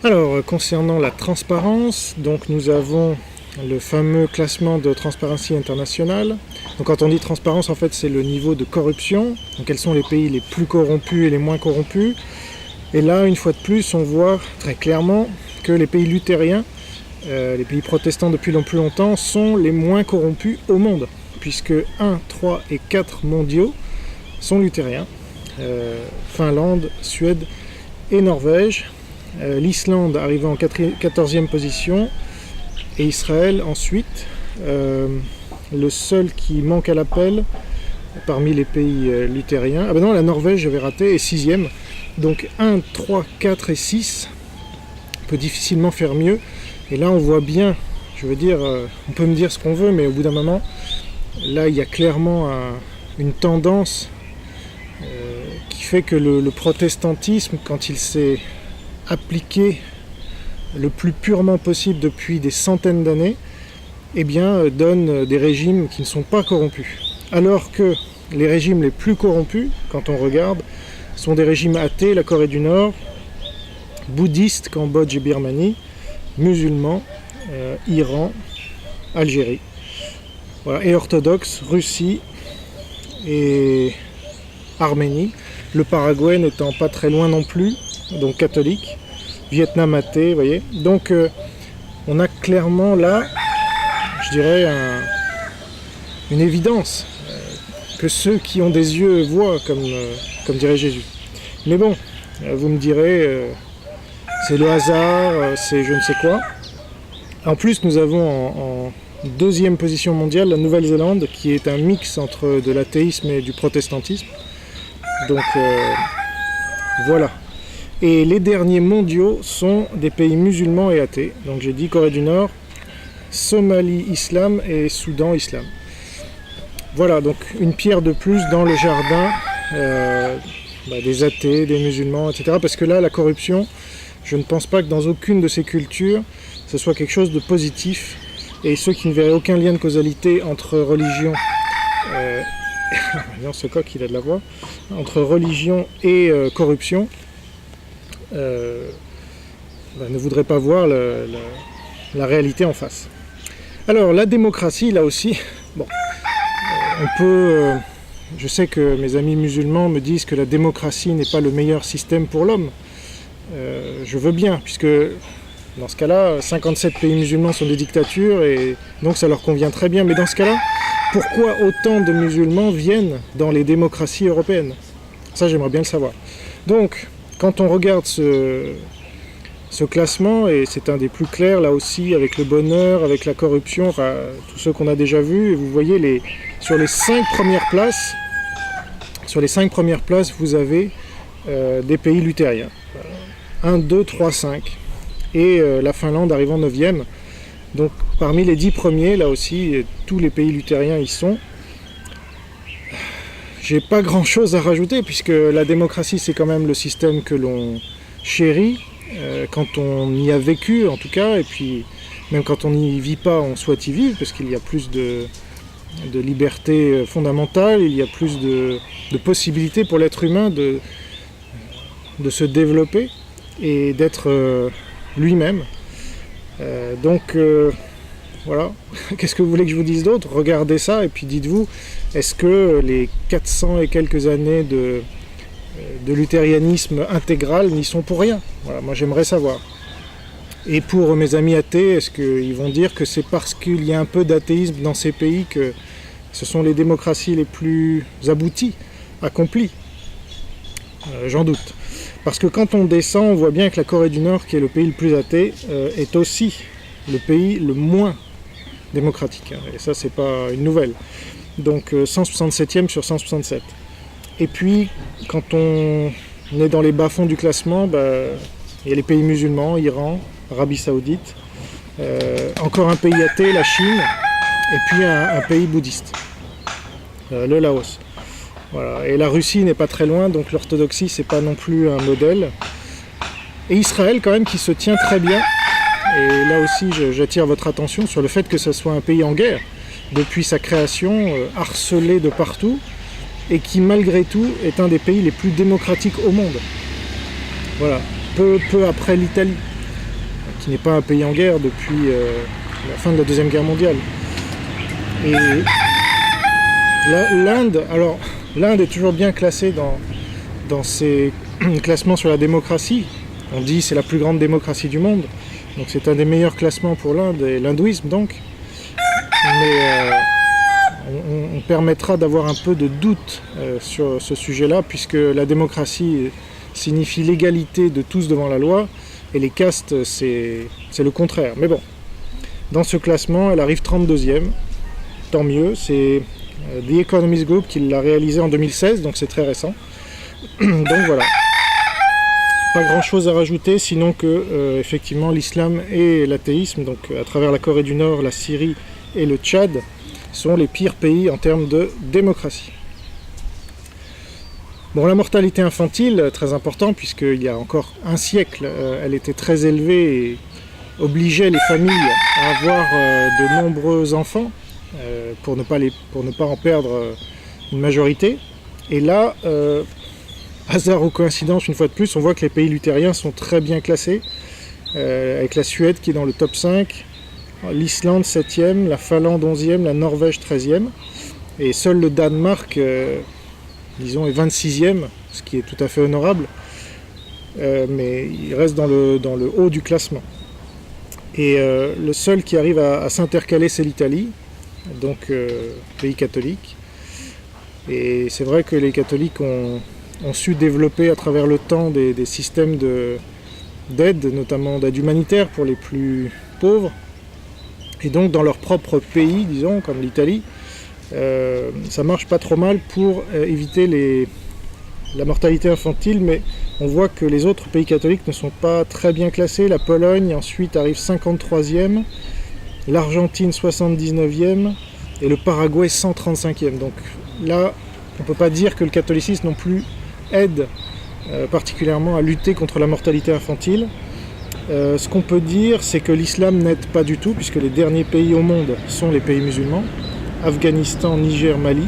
Alors, concernant la transparence, donc nous avons le fameux classement de Transparency International. Donc quand on dit transparence, en fait, c'est le niveau de corruption. Donc quels sont les pays les plus corrompus et les moins corrompus. Et là, une fois de plus, on voit très clairement que les pays luthériens, les pays protestants depuis plus longtemps, sont les moins corrompus au monde, puisque 1, 3 et 4 mondiaux sont luthériens. Finlande, Suède et Norvège. L'Islande arrivant en 14e position et Israël ensuite. Le seul qui manque à l'appel parmi les pays luthériens, ah ben non, la Norvège, j'avais raté, est 6e. Donc 1, 3, 4 et 6 peut difficilement faire mieux. Et là on voit bien, je veux dire, on peut me dire ce qu'on veut, mais au bout d'un moment, là il y a clairement une tendance qui fait que le protestantisme, quand il s'est appliqué le plus purement possible depuis des centaines d'années, eh bien, donne des régimes qui ne sont pas corrompus. Alors que les régimes les plus corrompus, quand on regarde, sont des régimes athées, la Corée du Nord, bouddhistes, Cambodge et Birmanie, musulmans, Iran, Algérie. Voilà, et orthodoxes, Russie et Arménie. Le Paraguay n'étant pas très loin non plus, donc catholique. Vietnam athée, vous voyez. Donc on a clairement là, je dirais, une évidence que ceux qui ont des yeux voient, comme dirait Jésus. Mais bon, vous me direz, c'est le hasard, c'est je ne sais quoi. En plus, nous avons en deuxième position mondiale la Nouvelle-Zélande, qui est un mix entre de l'athéisme et du protestantisme. Donc voilà. Et les derniers mondiaux sont des pays musulmans et athées. Donc j'ai dit Corée du Nord, Somalie, Islam et Soudan, Islam. Voilà, donc une pierre de plus dans le jardin des athées, des musulmans, etc. Parce que là, la corruption, je ne pense pas que dans aucune de ces cultures, ce soit quelque chose de positif. Et ceux qui ne verraient aucun lien de causalité entre religion, non, ce coq, il a de la voix, entre religion et corruption, ne voudraient pas voir la réalité en face. Alors, la démocratie, là aussi, bon, on peut... je sais que mes amis musulmans me disent que la démocratie n'est pas le meilleur système pour l'homme. Je veux bien, puisque dans ce cas-là, 57 pays musulmans sont des dictatures et donc ça leur convient très bien. Mais dans ce cas-là, pourquoi autant de musulmans viennent dans les démocraties européennes? Ça, j'aimerais bien le savoir. Donc, quand on regarde ce classement, et c'est un des plus clairs là aussi, avec le bonheur, avec la corruption, enfin, tous ceux qu'on a déjà vus, et vous voyez, sur les 5 premières places, vous avez des pays luthériens. 1, 2, 3, 5. Et la Finlande arrive en 9e. Donc parmi les 10 premiers, là aussi, tous les pays luthériens y sont. J'ai pas grand chose à rajouter, puisque la démocratie, c'est quand même le système que l'on chérit, quand on y a vécu en tout cas, et puis même quand on n'y vit pas, on souhaite y vivre, parce qu'il y a plus de liberté fondamentale, il y a plus de possibilités pour l'être humain de se développer et d'être lui-même. Donc voilà, qu'est-ce que vous voulez que je vous dise d'autre? Regardez ça et puis dites-vous, est-ce que les 400 et quelques années de luthérianisme intégral n'y sont pour rien? Voilà, moi j'aimerais savoir. Et pour mes amis athées, est-ce qu'ils vont dire que c'est parce qu'il y a un peu d'athéisme dans ces pays que ce sont les démocraties les plus abouties, accomplies? J'en doute. Parce que quand on descend, on voit bien que la Corée du Nord, qui est le pays le plus athée, est aussi le pays le moins démocratique. Et ça, c'est pas une nouvelle. Donc 167e sur 167. Et puis, quand on est dans les bas-fonds du classement, il y a les pays musulmans, Iran, Arabie Saoudite, encore un pays athée, la Chine, et puis un pays bouddhiste, le Laos. Voilà. Et la Russie n'est pas très loin, donc l'orthodoxie, c'est pas non plus un modèle. Et Israël, quand même, qui se tient très bien. Et là aussi, j'attire votre attention sur le fait que ce soit un pays en guerre depuis sa création, harcelé de partout, et qui, malgré tout, est un des pays les plus démocratiques au monde. Voilà, peu après l'Italie. qui n'est pas un pays en guerre depuis la fin de la Deuxième Guerre mondiale. Et l'Inde est toujours bien classée dans ces classements sur la démocratie. On dit que c'est la plus grande démocratie du monde, donc c'est un des meilleurs classements pour l'Inde et l'hindouisme donc. Mais on permettra d'avoir un peu de doute sur ce sujet-là, puisque la démocratie signifie l'égalité de tous devant la loi, et les castes, c'est le contraire. Mais bon, dans ce classement, elle arrive 32e, tant mieux, c'est The Economist Group qui l'a réalisé en 2016, donc c'est très récent. Donc voilà, pas grand-chose à rajouter, sinon que, effectivement, l'islam et l'athéisme, donc à travers la Corée du Nord, la Syrie et le Tchad, sont les pires pays en termes de démocratie. Bon, la mortalité infantile, très important, puisqu'il y a encore un siècle, elle était très élevée et obligeait les familles à avoir de nombreux enfants pour ne pas en perdre une majorité. Et là, hasard ou coïncidence, une fois de plus, on voit que les pays luthériens sont très bien classés, avec la Suède qui est dans le top 5, l'Islande 7e, la Finlande 11e, la Norvège 13e, et seul le Danemark, disons, est 26e, ce qui est tout à fait honorable, mais il reste dans le haut du classement. Et le seul qui arrive à s'intercaler, c'est l'Italie, donc pays catholique. Et c'est vrai que les catholiques ont su développer à travers le temps des systèmes d'aide, notamment d'aide humanitaire pour les plus pauvres. Et donc dans leur propre pays, disons, comme l'Italie, ça marche pas trop mal pour éviter la mortalité infantile, mais on voit que les autres pays catholiques ne sont pas très bien classés. La Pologne ensuite arrive 53e, l'Argentine 79e et le Paraguay 135e. Donc là, on ne peut pas dire que le catholicisme non plus aide particulièrement à lutter contre la mortalité infantile. Ce qu'on peut dire, c'est que l'islam n'aide pas du tout, puisque les derniers pays au monde sont les pays musulmans, Afghanistan, Niger, Mali,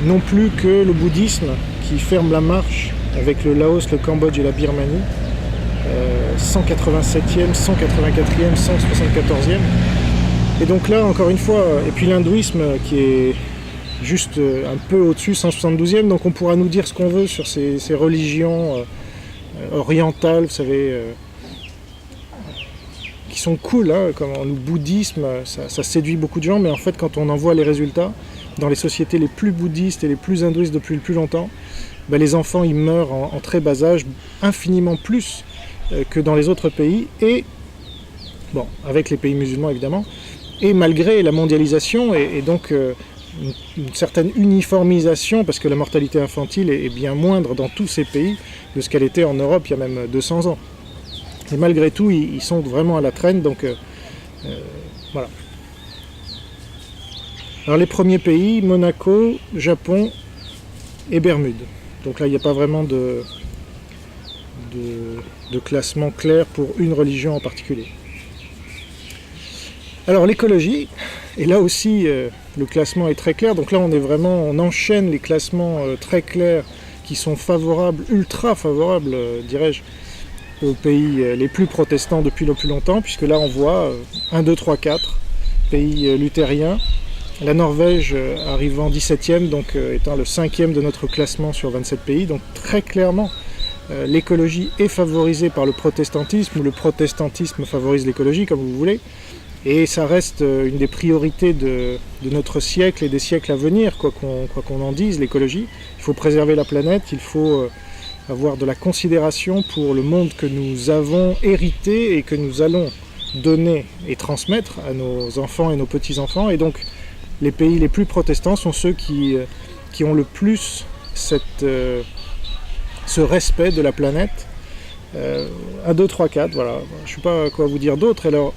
non plus que le bouddhisme qui ferme la marche avec le Laos, le Cambodge et la Birmanie, 187e, 184e, 174e. Et donc là, encore une fois, et puis l'hindouisme qui est juste un peu au-dessus, 172e, donc on pourra nous dire ce qu'on veut sur ces religions orientales, vous savez, qui sont cool, hein, comme le bouddhisme, ça séduit beaucoup de gens, mais en fait quand on en voit les résultats, dans les sociétés les plus bouddhistes et les plus hindouistes depuis le plus longtemps, ben les enfants ils meurent en très bas âge, infiniment plus que dans les autres pays, et bon, avec les pays musulmans évidemment, et malgré la mondialisation et donc une certaine uniformisation, parce que la mortalité infantile est bien moindre dans tous ces pays de ce qu'elle était en Europe il y a même 200 ans. Et malgré tout, ils sont vraiment à la traîne, donc voilà. Alors les premiers pays, Monaco, Japon et Bermudes. Donc là, il n'y a pas vraiment de classement clair pour une religion en particulier. Alors l'écologie, et là aussi le classement est très clair, donc là on enchaîne les classements très clairs qui sont favorables, ultra favorables, dirais-je, aux pays les plus protestants depuis le plus longtemps, puisque là on voit 1, 2, 3, 4 pays luthériens, la Norvège arrivant 17e, donc étant le 5e de notre classement sur 27 pays, donc très clairement l'écologie est favorisée par le protestantisme, ou le protestantisme favorise l'écologie, comme vous voulez. Et ça reste une des priorités de notre siècle et des siècles à venir, quoi qu'on en dise, l'écologie. Il faut préserver la planète, il faut avoir de la considération pour le monde que nous avons hérité et que nous allons donner et transmettre à nos enfants et nos petits-enfants. Et donc les pays les plus protestants sont ceux qui ont le plus ce respect de la planète. 1, 2, 3, 4, voilà. Je ne sais pas quoi vous dire d'autre. Alors,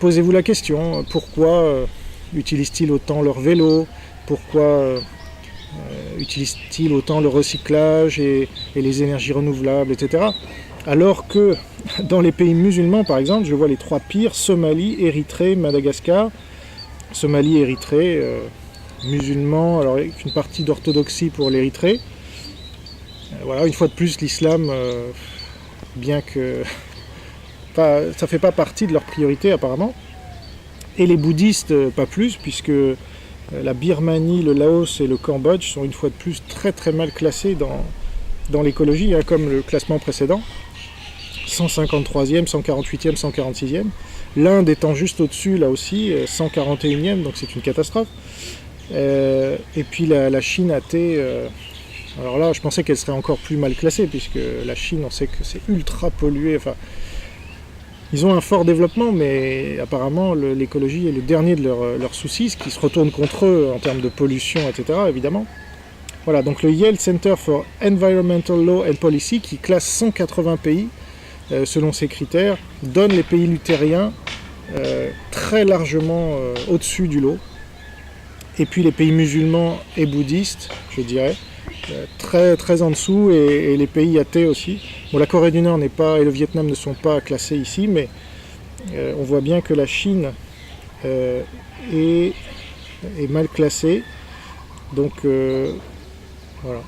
posez-vous la question, pourquoi utilisent-ils autant leur vélo? Pourquoi utilisent-ils autant le recyclage et les énergies renouvelables, etc. Alors que dans les pays musulmans, par exemple, je vois les 3 pires, Somalie, Érythrée, Madagascar. Somalie, Érythrée, musulmans, alors avec une partie d'orthodoxie pour l'Érythrée. Voilà, une fois de plus, l'islam, bien que ça fait pas partie de leurs priorités apparemment. Et les bouddhistes, pas plus, puisque la Birmanie, le Laos et le Cambodge sont une fois de plus très très mal classés dans l'écologie, hein, comme le classement précédent. 153e, 148e, 146e. L'Inde étant juste au-dessus, là aussi, 141e, donc c'est une catastrophe. Et puis la Chine a été... alors là, je pensais qu'elle serait encore plus mal classée, puisque la Chine, on sait que c'est ultra pollué. Enfin, ils ont un fort développement, mais apparemment l'écologie est le dernier de leurs soucis, ce qui se retourne contre eux en termes de pollution, etc. évidemment. Voilà, donc le Yale Center for Environmental Law and Policy, qui classe 180 pays selon ces critères, donne les pays luthériens très largement au-dessus du lot. Et puis les pays musulmans et bouddhistes, je dirais, très, très en dessous, et les pays athées aussi. Bon, la Corée du Nord n'est pas, et le Vietnam ne sont pas classés ici, mais on voit bien que la Chine est mal classée. Donc voilà.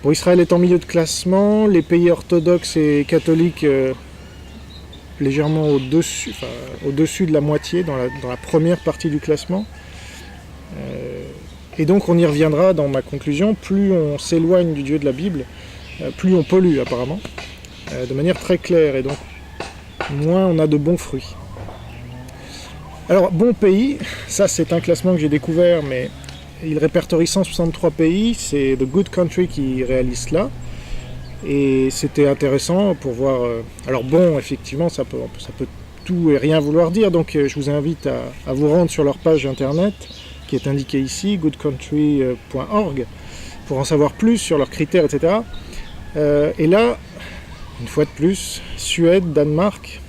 Bon, Israël est en milieu de classement, les pays orthodoxes et catholiques légèrement au-dessus de la moitié, dans la première partie du classement. Et donc on y reviendra dans ma conclusion, plus on s'éloigne du Dieu de la Bible, plus on pollue apparemment, de manière très claire, et donc moins on a de bons fruits. Alors, bon pays, ça c'est un classement que j'ai découvert, mais il répertorie 163 pays, c'est The Good Country qui réalise cela, et c'était intéressant pour voir... alors bon, effectivement, ça peut tout et rien vouloir dire, donc je vous invite à vous rendre sur leur page internet, qui est indiquée ici, goodcountry.org, pour en savoir plus sur leurs critères, etc. Et là, une fois de plus, Suède, Danemark,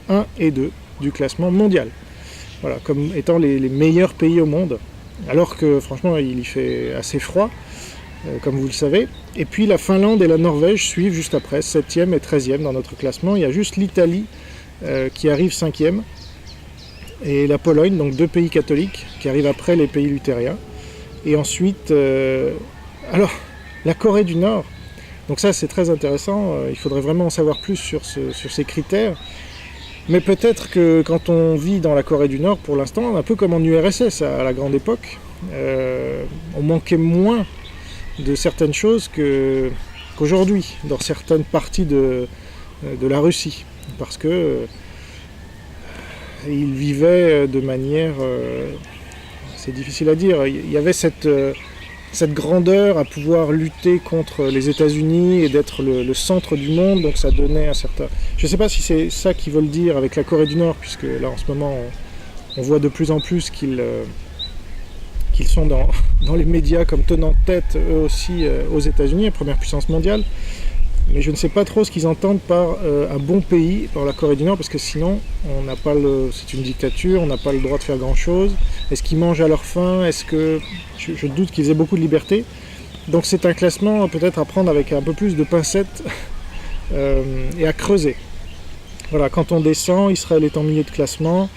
1 et 2 du classement mondial. Voilà, comme étant les meilleurs pays au monde, alors que franchement il y fait assez froid, comme vous le savez. Et puis la Finlande et la Norvège suivent juste après, 7e et 13e dans notre classement. Il y a juste l'Italie qui arrive 5e, et la Pologne, donc 2 pays catholiques, qui arrivent après les pays luthériens. Et ensuite, alors, la Corée du Nord, donc ça c'est très intéressant, il faudrait vraiment en savoir plus sur ces critères. Mais peut-être que quand on vit dans la Corée du Nord, pour l'instant, un peu comme en URSS à la grande époque, on manquait moins de certaines choses qu'aujourd'hui, dans certaines parties de la Russie. Parce que ils vivaient de manière... c'est difficile à dire. Il y avait cette grandeur à pouvoir lutter contre les États-Unis et d'être le centre du monde, donc ça donnait un certain... Je ne sais pas si c'est ça qu'ils veulent dire avec la Corée du Nord, puisque là en ce moment on voit de plus en plus qu'ils sont dans les médias comme tenant tête eux aussi aux États-Unis, la première puissance mondiale. Mais je ne sais pas trop ce qu'ils entendent par un bon pays, par la Corée du Nord, parce que sinon, on n'a pas c'est une dictature, on n'a pas le droit de faire grand-chose. Est-ce qu'ils mangent à leur faim? Est-ce que... Je doute qu'ils aient beaucoup de liberté. Donc c'est un classement peut-être à prendre avec un peu plus de pincettes et à creuser. Voilà, quand on descend, Israël est en milieu de classement.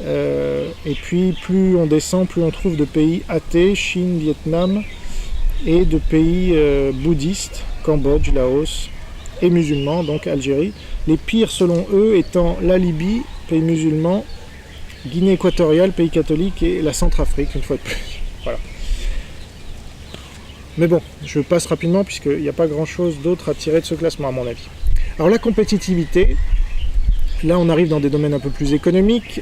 Et puis plus on descend, plus on trouve de pays athées, Chine, Vietnam, et de pays bouddhistes, Cambodge, Laos, et musulmans, donc Algérie. Les pires selon eux étant la Libye, pays musulman, Guinée équatoriale, pays catholique, et la Centrafrique, une fois de plus. Voilà. Mais bon, je passe rapidement puisqu'il n'y a pas grand chose d'autre à tirer de ce classement à mon avis. Alors la compétitivité, là on arrive dans des domaines un peu plus économiques.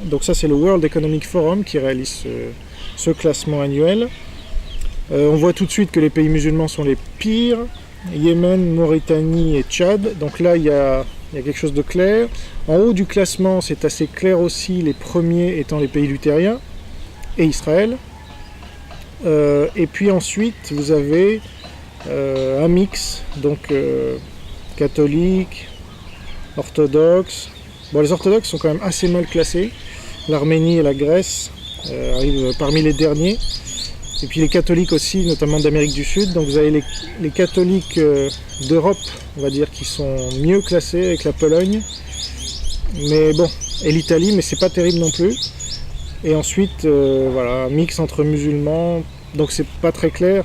Donc ça c'est le World Economic Forum qui réalise ce classement annuel. On voit tout de suite que les pays musulmans sont les pires. Yémen, Mauritanie et Tchad. Donc là il y a quelque chose de clair. En haut du classement c'est assez clair aussi, les premiers étant les pays luthériens et Israël. Et puis ensuite vous avez un mix, donc catholique, orthodoxe. Bon, les orthodoxes sont quand même assez mal classés. L'Arménie et la Grèce arrivent parmi les derniers. Et puis les catholiques aussi, notamment d'Amérique du Sud. Donc vous avez les catholiques d'Europe, on va dire, qui sont mieux classés avec la Pologne. Mais bon, et l'Italie, mais c'est pas terrible non plus. Et ensuite, voilà, un mix entre musulmans. Donc c'est pas très clair.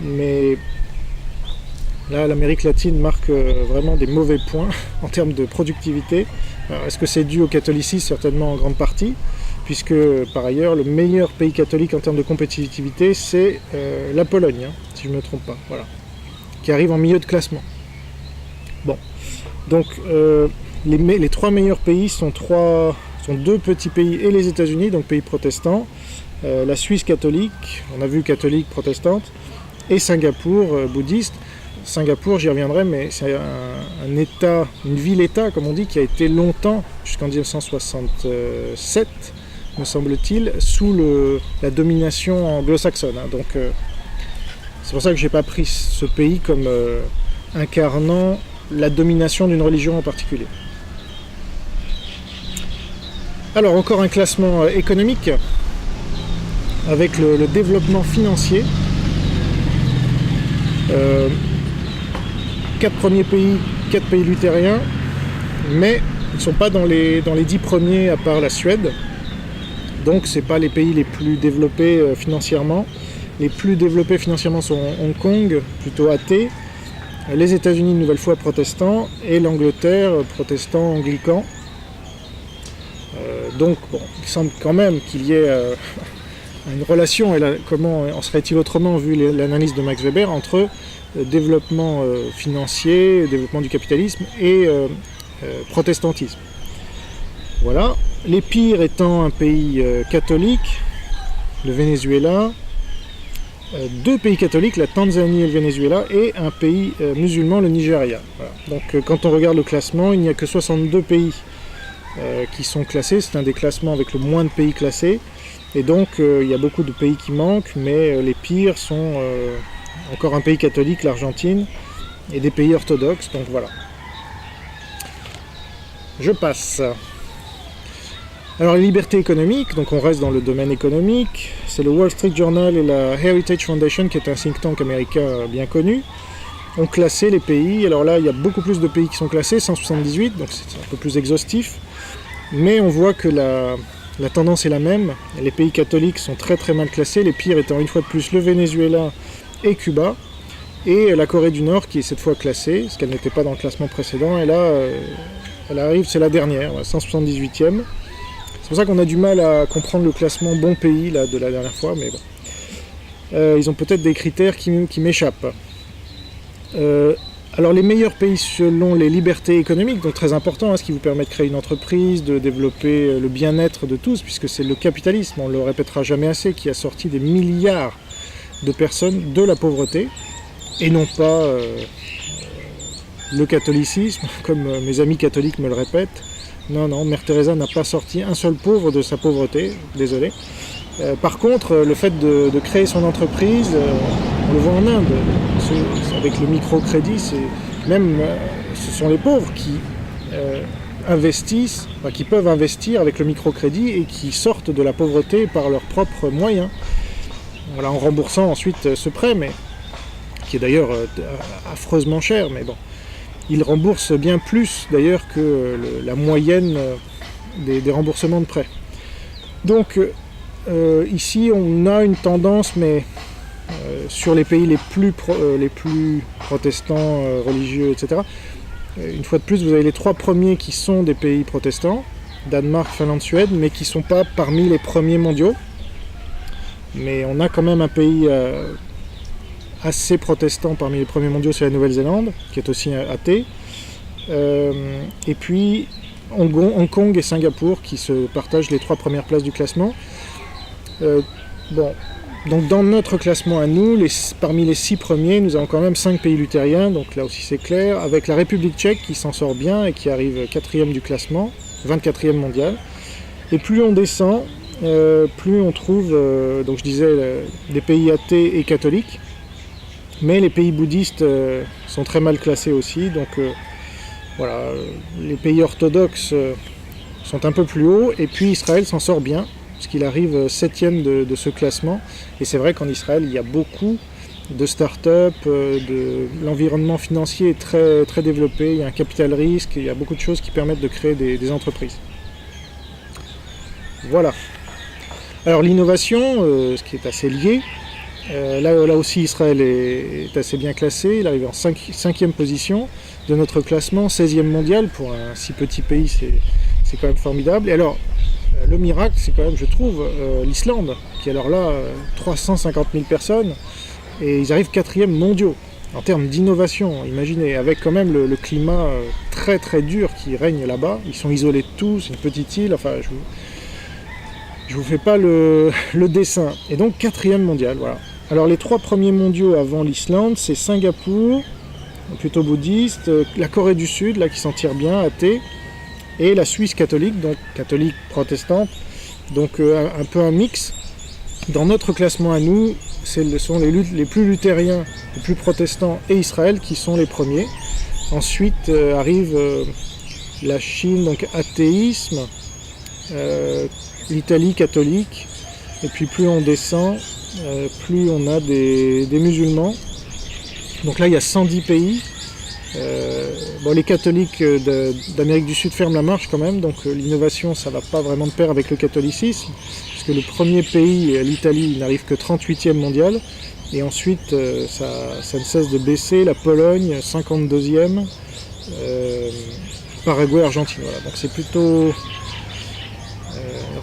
Mais Là, l'Amérique latine marque vraiment des mauvais points en termes de productivité. Alors, est-ce que c'est dû au catholicisme? Certainement en grande partie, puisque par ailleurs, le meilleur pays catholique en termes de compétitivité, c'est la Pologne, hein, si je ne me trompe pas, voilà, qui arrive en milieu de classement. Bon, donc les trois meilleurs pays sont deux petits pays et les États-Unis, donc pays protestants, la Suisse catholique, on a vu catholique protestante, et Singapour bouddhiste. Singapour, j'y reviendrai, mais c'est un État, une ville-État, comme on dit, qui a été longtemps, jusqu'en 1967, me semble-t-il, sous la domination anglo-saxonne. Hein. Donc, c'est pour ça que je n'ai pas pris ce pays comme incarnant la domination d'une religion en particulier. Alors, encore un classement économique, avec le développement financier. 4 premiers pays, 4 pays luthériens, mais ils ne sont pas dans les 10 premiers à part la Suède. Donc ce n'est pas les pays les plus développés financièrement. Les plus développés financièrement sont Hong Kong, plutôt athée, les États-Unis une nouvelle fois protestants, et l'Angleterre protestant anglican. Donc bon, il semble quand même qu'il y ait une relation, et comment en serait-il autrement vu l'analyse de Max Weber, entre développement financier, développement du capitalisme et protestantisme. Voilà. Les pires étant un pays catholique, le Venezuela, 2 pays catholiques, la Tanzanie et le Venezuela, et un pays musulman, le Nigeria. Voilà. Donc quand on regarde le classement, il n'y a que 62 pays qui sont classés. C'est un des classements avec le moins de pays classés. Et donc il y a beaucoup de pays qui manquent, mais les pires sont encore un pays catholique, l'Argentine, et des pays orthodoxes, donc voilà. Je passe. Alors les libertés économiques, donc on reste dans le domaine économique, c'est le Wall Street Journal et la Heritage Foundation, qui est un think tank américain bien connu, ont classé les pays. Alors là, il y a beaucoup plus de pays qui sont classés, 178, donc c'est un peu plus exhaustif, mais on voit que la tendance est la même. Les pays catholiques sont très très mal classés, les pires étant une fois de plus le Venezuela et Cuba, et la Corée du Nord qui est cette fois classée, parce qu'elle n'était pas dans le classement précédent, et là elle arrive, c'est la dernière, 178e. C'est pour ça qu'on a du mal à comprendre le classement bon pays là, de la dernière fois, mais bon. Ils ont peut-être des critères qui m'échappent. Alors les meilleurs pays selon les libertés économiques, donc très important, hein, ce qui vous permet de créer une entreprise, de développer le bien-être de tous, puisque c'est le capitalisme, on ne le répétera jamais assez, qui a sorti des milliards de personnes de la pauvreté, et non pas le catholicisme, comme mes amis catholiques me le répètent. Non, Mère Teresa n'a pas sorti un seul pauvre de sa pauvreté, désolé. Par contre, le fait de créer son entreprise, on le voit en Inde, avec le microcrédit, ce sont les pauvres qui investissent, enfin, qui peuvent investir avec le microcrédit et qui sortent de la pauvreté par leurs propres moyens. Voilà, en remboursant ensuite ce prêt, mais qui est d'ailleurs affreusement cher, mais bon. Ils remboursent bien plus d'ailleurs que la moyenne des remboursements de prêts. Donc ici on a une tendance, mais sur les pays les plus protestants, religieux, etc. Une fois de plus, vous avez les 3 premiers qui sont des pays protestants, Danemark, Finlande, Suède, mais qui ne sont pas parmi les premiers mondiaux. Mais on a quand même un pays assez protestant parmi les premiers mondiaux, c'est la Nouvelle-Zélande, qui est aussi athée. Et puis Hong Kong et Singapour qui se partagent les 3 premières places du classement. Bon, donc dans notre classement à nous, parmi les 6 premiers, nous avons quand même 5 pays luthériens, donc là aussi c'est clair, avec la République tchèque qui s'en sort bien et qui arrive 4e du classement, 24e mondial. Et plus on descend, plus on trouve, donc je disais, des pays athées et catholiques, mais les pays bouddhistes sont très mal classés aussi, donc voilà, les pays orthodoxes sont un peu plus hauts, et puis Israël s'en sort bien, puisqu'il arrive 7e de ce classement, et c'est vrai qu'en Israël il y a beaucoup de start-up, l'environnement financier est très, très développé, il y a un capital risque, il y a beaucoup de choses qui permettent de créer des entreprises. Voilà. Alors l'innovation, ce qui est assez lié, Là aussi, Israël est assez bien classé. Il arrive en 5e position de notre classement, 16e mondial. Pour un si petit pays, c'est quand même formidable. Et alors, le miracle, c'est quand même, je trouve, l'Islande, qui alors là, 350 000 personnes, et ils arrivent 4e mondiaux. En termes d'innovation, imaginez, avec quand même le climat très très dur qui règne là-bas. Ils sont isolés de tout, c'est une petite île, enfin, je vous fais pas le dessin. Et donc 4e mondial, voilà. Alors les 3 premiers mondiaux avant l'Islande, c'est Singapour, plutôt bouddhiste, la Corée du Sud, là qui s'en tire bien, athée, et la Suisse catholique, donc catholique protestante, donc un peu un mix. Dans notre classement à nous, ce sont les plus luthériens, les plus protestants et Israël qui sont les premiers. Ensuite arrive la Chine, donc athéisme, l'Italie catholique, et puis plus on descend, plus on a des musulmans. Donc là il y a 110 pays. Les catholiques d'Amérique du Sud ferment la marche quand même, donc l'innovation ça va pas vraiment de pair avec le catholicisme, puisque le premier pays, l'Italie, n'arrive que 38e mondial, et ensuite ça ne cesse de baisser. La Pologne 52e, Paraguay, Argentine, voilà. Donc c'est plutôt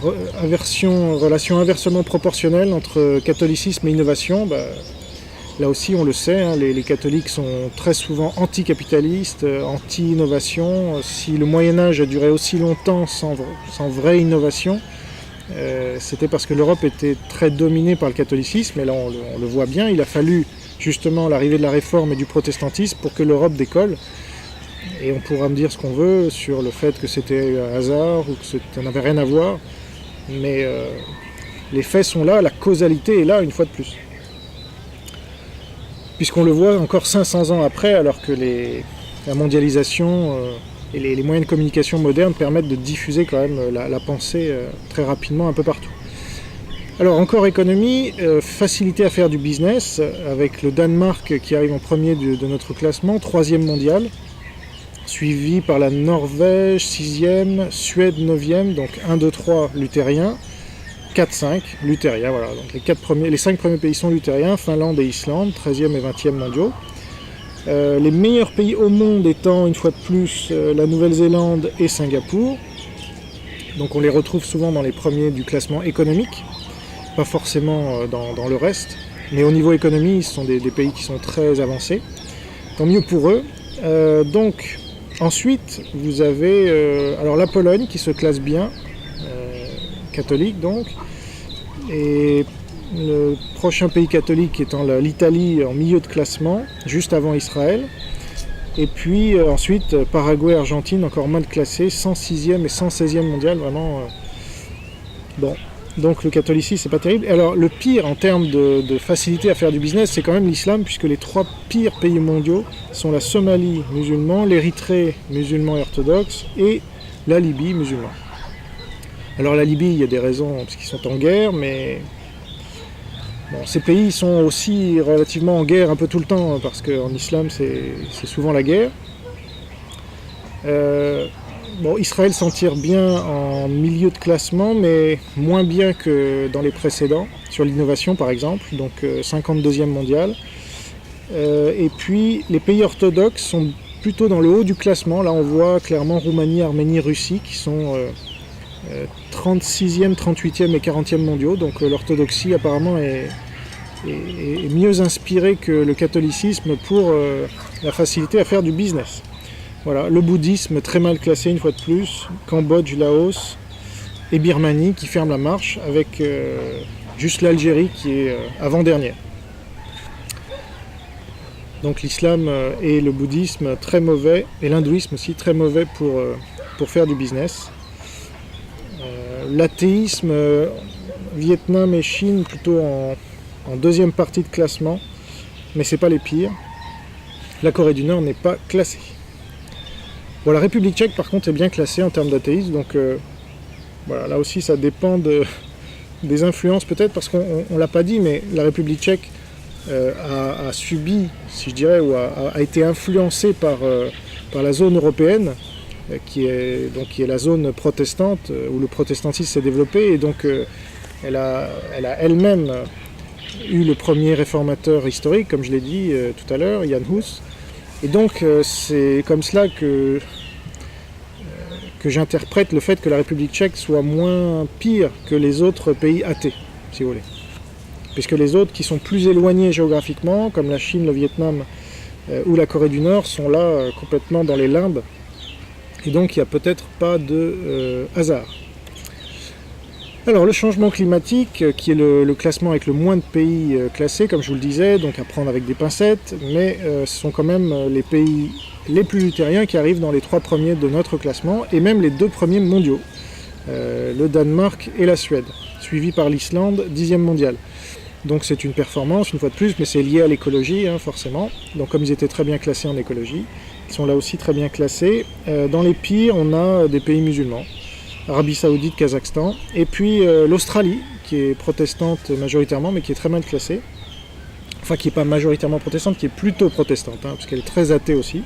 relation inversement proportionnelle entre catholicisme et innovation. Là aussi, on le sait, hein, les catholiques sont très souvent anticapitalistes, anti-innovation. Si le Moyen-Âge a duré aussi longtemps sans vraie innovation, c'était parce que l'Europe était très dominée par le catholicisme, et là on le voit bien. Il a fallu justement l'arrivée de la Réforme et du protestantisme pour que l'Europe décolle. Et on pourra me dire ce qu'on veut sur le fait que c'était un hasard ou que ça n'avait rien à voir, mais les faits sont là, la causalité est là une fois de plus. Puisqu'on le voit encore 500 ans après, alors que la mondialisation et les moyens de communication modernes permettent de diffuser quand même la pensée très rapidement un peu partout. Alors encore économie, facilité à faire du business, avec le Danemark qui arrive en premier de notre classement, 3e mondial, suivi par la Norvège, 6e, Suède, 9e, donc 1, 2, 3 luthériens, 4, 5 luthériens, voilà. Donc les 5 premiers pays sont luthériens, Finlande et Islande, 13e et 20e mondiaux. Les meilleurs pays au monde étant, une fois de plus, la Nouvelle-Zélande et Singapour. Donc on les retrouve souvent dans les premiers du classement économique, pas forcément dans le reste, mais au niveau économie, ce sont des pays qui sont très avancés. Tant mieux pour eux. Donc ensuite, vous avez alors la Pologne qui se classe bien, catholique donc, et le prochain pays catholique étant l'Italie en milieu de classement, juste avant Israël. Et puis ensuite Paraguay, Argentine, encore mal classés, 106e et 116e mondial, vraiment bon. Donc le catholicisme, c'est pas terrible. Et alors le pire en termes de facilité à faire du business, c'est quand même l'islam, puisque les 3 pires pays mondiaux sont la Somalie, musulman, l'Érythrée, musulman et orthodoxe, et la Libye, musulman. Alors la Libye, il y a des raisons, parce qu'ils sont en guerre, mais bon, ces pays sont aussi relativement en guerre un peu tout le temps, parce qu'en islam, c'est souvent la guerre. Israël s'en tire bien en milieu de classement, mais moins bien que dans les précédents, sur l'innovation par exemple, donc 52e mondial. Et puis les pays orthodoxes sont plutôt dans le haut du classement. Là on voit clairement Roumanie, Arménie, Russie qui sont 36e, 38e et 40e mondiaux. Donc l'orthodoxie apparemment est mieux inspirée que le catholicisme pour la facilité à faire du business. Voilà, le bouddhisme très mal classé une fois de plus, Cambodge, Laos et Birmanie qui ferment la marche, avec juste l'Algérie qui est avant-dernière. Donc l'islam et le bouddhisme très mauvais, et l'hindouisme aussi très mauvais pour faire du business. L'athéisme, Vietnam et Chine plutôt en deuxième partie de classement, mais c'est pas les pires. La Corée du Nord n'est pas classée. Bon, la République tchèque par contre est bien classée en termes d'athéisme, donc voilà, là aussi ça dépend des influences peut-être, parce qu'on ne l'a pas dit, mais la République tchèque a subi, si je dirais, ou a été influencée par la zone européenne, qui est la zone protestante, où le protestantisme s'est développé, et donc elle a elle-même eu le premier réformateur historique, comme je l'ai dit tout à l'heure, Jan Hus. Et donc c'est comme cela que j'interprète le fait que la République tchèque soit moins pire que les autres pays athées, si vous voulez. Puisque les autres qui sont plus éloignés géographiquement, comme la Chine, le Vietnam ou la Corée du Nord, sont là complètement dans les limbes. Et donc il n'y a peut-être pas de hasard. Alors le changement climatique, qui est le classement avec le moins de pays classés, comme je vous le disais, donc à prendre avec des pincettes, mais ce sont quand même les pays les plus luthériens qui arrivent dans les 3 premiers de notre classement, et même les 2 premiers mondiaux, le Danemark et la Suède, suivi par l'Islande, 10e mondial. Donc c'est une performance, une fois de plus, mais c'est lié à l'écologie, hein, forcément. Donc comme ils étaient très bien classés en écologie, ils sont là aussi très bien classés. Dans les pires, on a des pays musulmans, Arabie Saoudite, Kazakhstan, et puis l'Australie, qui est protestante majoritairement, mais qui est très mal classée. Enfin, qui n'est pas majoritairement protestante, qui est plutôt protestante, hein, parce qu'elle est très athée aussi.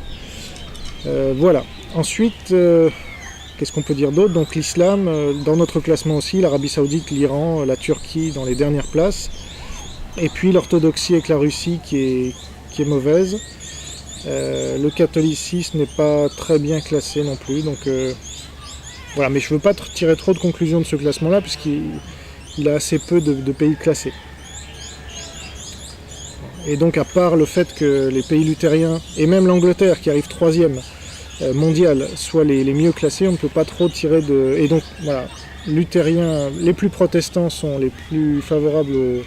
Voilà. Ensuite, qu'est-ce qu'on peut dire d'autre? Donc l'islam, dans notre classement aussi, l'Arabie Saoudite, l'Iran, la Turquie dans les dernières places. Et puis l'orthodoxie avec la Russie qui est mauvaise. Le catholicisme n'est pas très bien classé non plus. Donc voilà, mais je ne veux pas tirer trop de conclusions de ce classement-là, puisqu'il a assez peu de pays classés. Et donc à part le fait que les pays luthériens, et même l'Angleterre qui arrive 3e mondial, soient les mieux classés, on ne peut pas trop tirer de... Et donc voilà, luthériens, les plus protestants sont les plus favorables,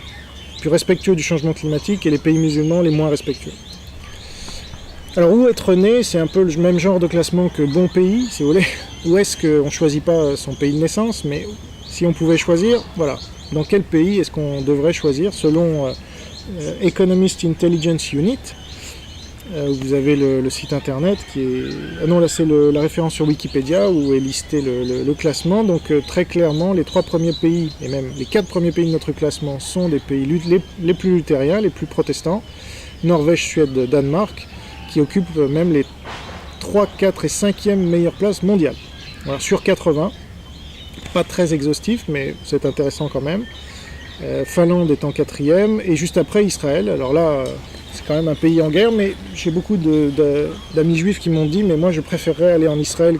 plus respectueux du changement climatique, et les pays musulmans les moins respectueux. Alors où être né, c'est un peu le même genre de classement que bon pays, si vous voulez. Où est-ce qu'on ne choisit pas son pays de naissance, mais si on pouvait choisir, voilà, dans quel pays est-ce qu'on devrait choisir selon... Economist Intelligence Unit, vous avez le site internet qui est... Ah non, là c'est la référence sur Wikipédia où est listé le classement. Donc très clairement, les 3 premiers pays, et même les 4 premiers pays de notre classement sont des pays les plus luthériens, les plus protestants. Norvège, Suède, Danemark, qui occupent même les 3, 4 et 5e meilleures places mondiales. Alors, sur 80, pas très exhaustif, mais c'est intéressant quand même. Finlande est en 4e, et juste après Israël. Alors là, c'est quand même un pays en guerre, mais j'ai beaucoup d'amis juifs qui m'ont dit mais moi je préférerais aller en Israël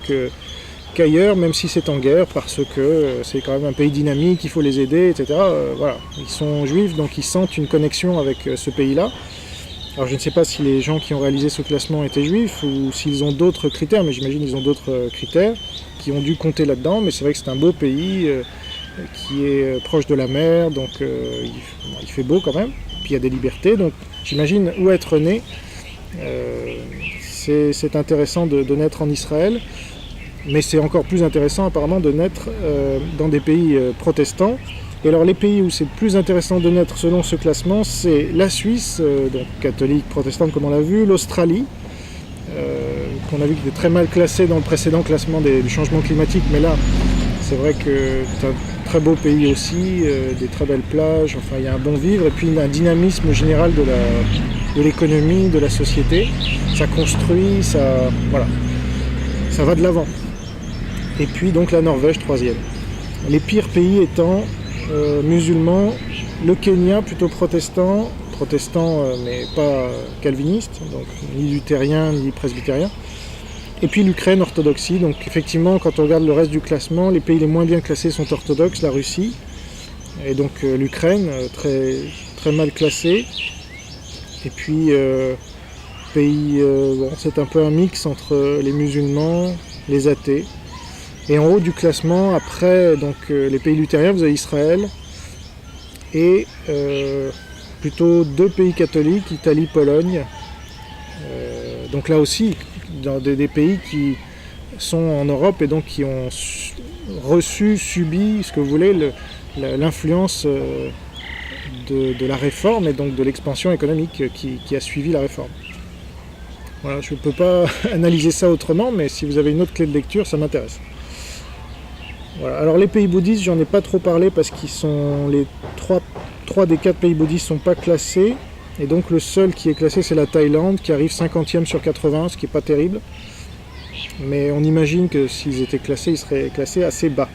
qu'ailleurs, même si c'est en guerre, parce que c'est quand même un pays dynamique, il faut les aider, etc. Voilà, ils sont juifs, donc ils sentent une connexion avec ce pays-là. Alors je ne sais pas si les gens qui ont réalisé ce classement étaient juifs, ou s'ils ont d'autres critères, mais j'imagine qu'ils ont d'autres critères qui ont dû compter là-dedans, mais c'est vrai que c'est un beau pays, qui est proche de la mer, donc il fait beau quand même, puis il y a des libertés, donc j'imagine où être né, c'est intéressant de naître en Israël, mais c'est encore plus intéressant apparemment de naître dans des pays protestants. Et alors les pays où c'est plus intéressant de naître selon ce classement, c'est la Suisse, donc catholique, protestante comme on l'a vu, l'Australie, qu'on a vu qu'il était très mal classé dans le précédent classement du changement climatique, mais là c'est vrai que c'est un très beau pays aussi, des très belles plages, enfin il y a un bon vivre, et puis un dynamisme général de l'économie, de la société. Ça construit, ça va de l'avant. Et puis donc la Norvège, 3e. Les pires pays étant musulmans, le Kenya plutôt protestant mais pas calviniste, donc ni luthérien ni presbytérien. Et puis l'Ukraine, orthodoxie. Donc effectivement, quand on regarde le reste du classement, les pays les moins bien classés sont orthodoxes, la Russie, et donc l'Ukraine, très, très mal classée. Et puis, c'est un peu un mix entre les musulmans, les athées. Et en haut du classement, après donc, les pays luthériens, vous avez Israël, et plutôt 2 pays catholiques, Italie, Pologne. Donc là aussi, dans des pays qui sont en Europe et donc qui ont subi, ce que vous voulez, l'influence de la réforme et donc de l'expansion économique qui a suivi la réforme. Voilà, je ne peux pas analyser ça autrement, mais si vous avez une autre clé de lecture, ça m'intéresse. Voilà. Alors les pays bouddhistes, j'en ai pas trop parlé parce qu'ils sont les 3 des 4 pays bouddhistes ne sont pas classés. Et donc le seul qui est classé, c'est la Thaïlande, qui arrive 50e sur 80, ce qui n'est pas terrible. Mais on imagine que s'ils étaient classés, ils seraient classés assez bas.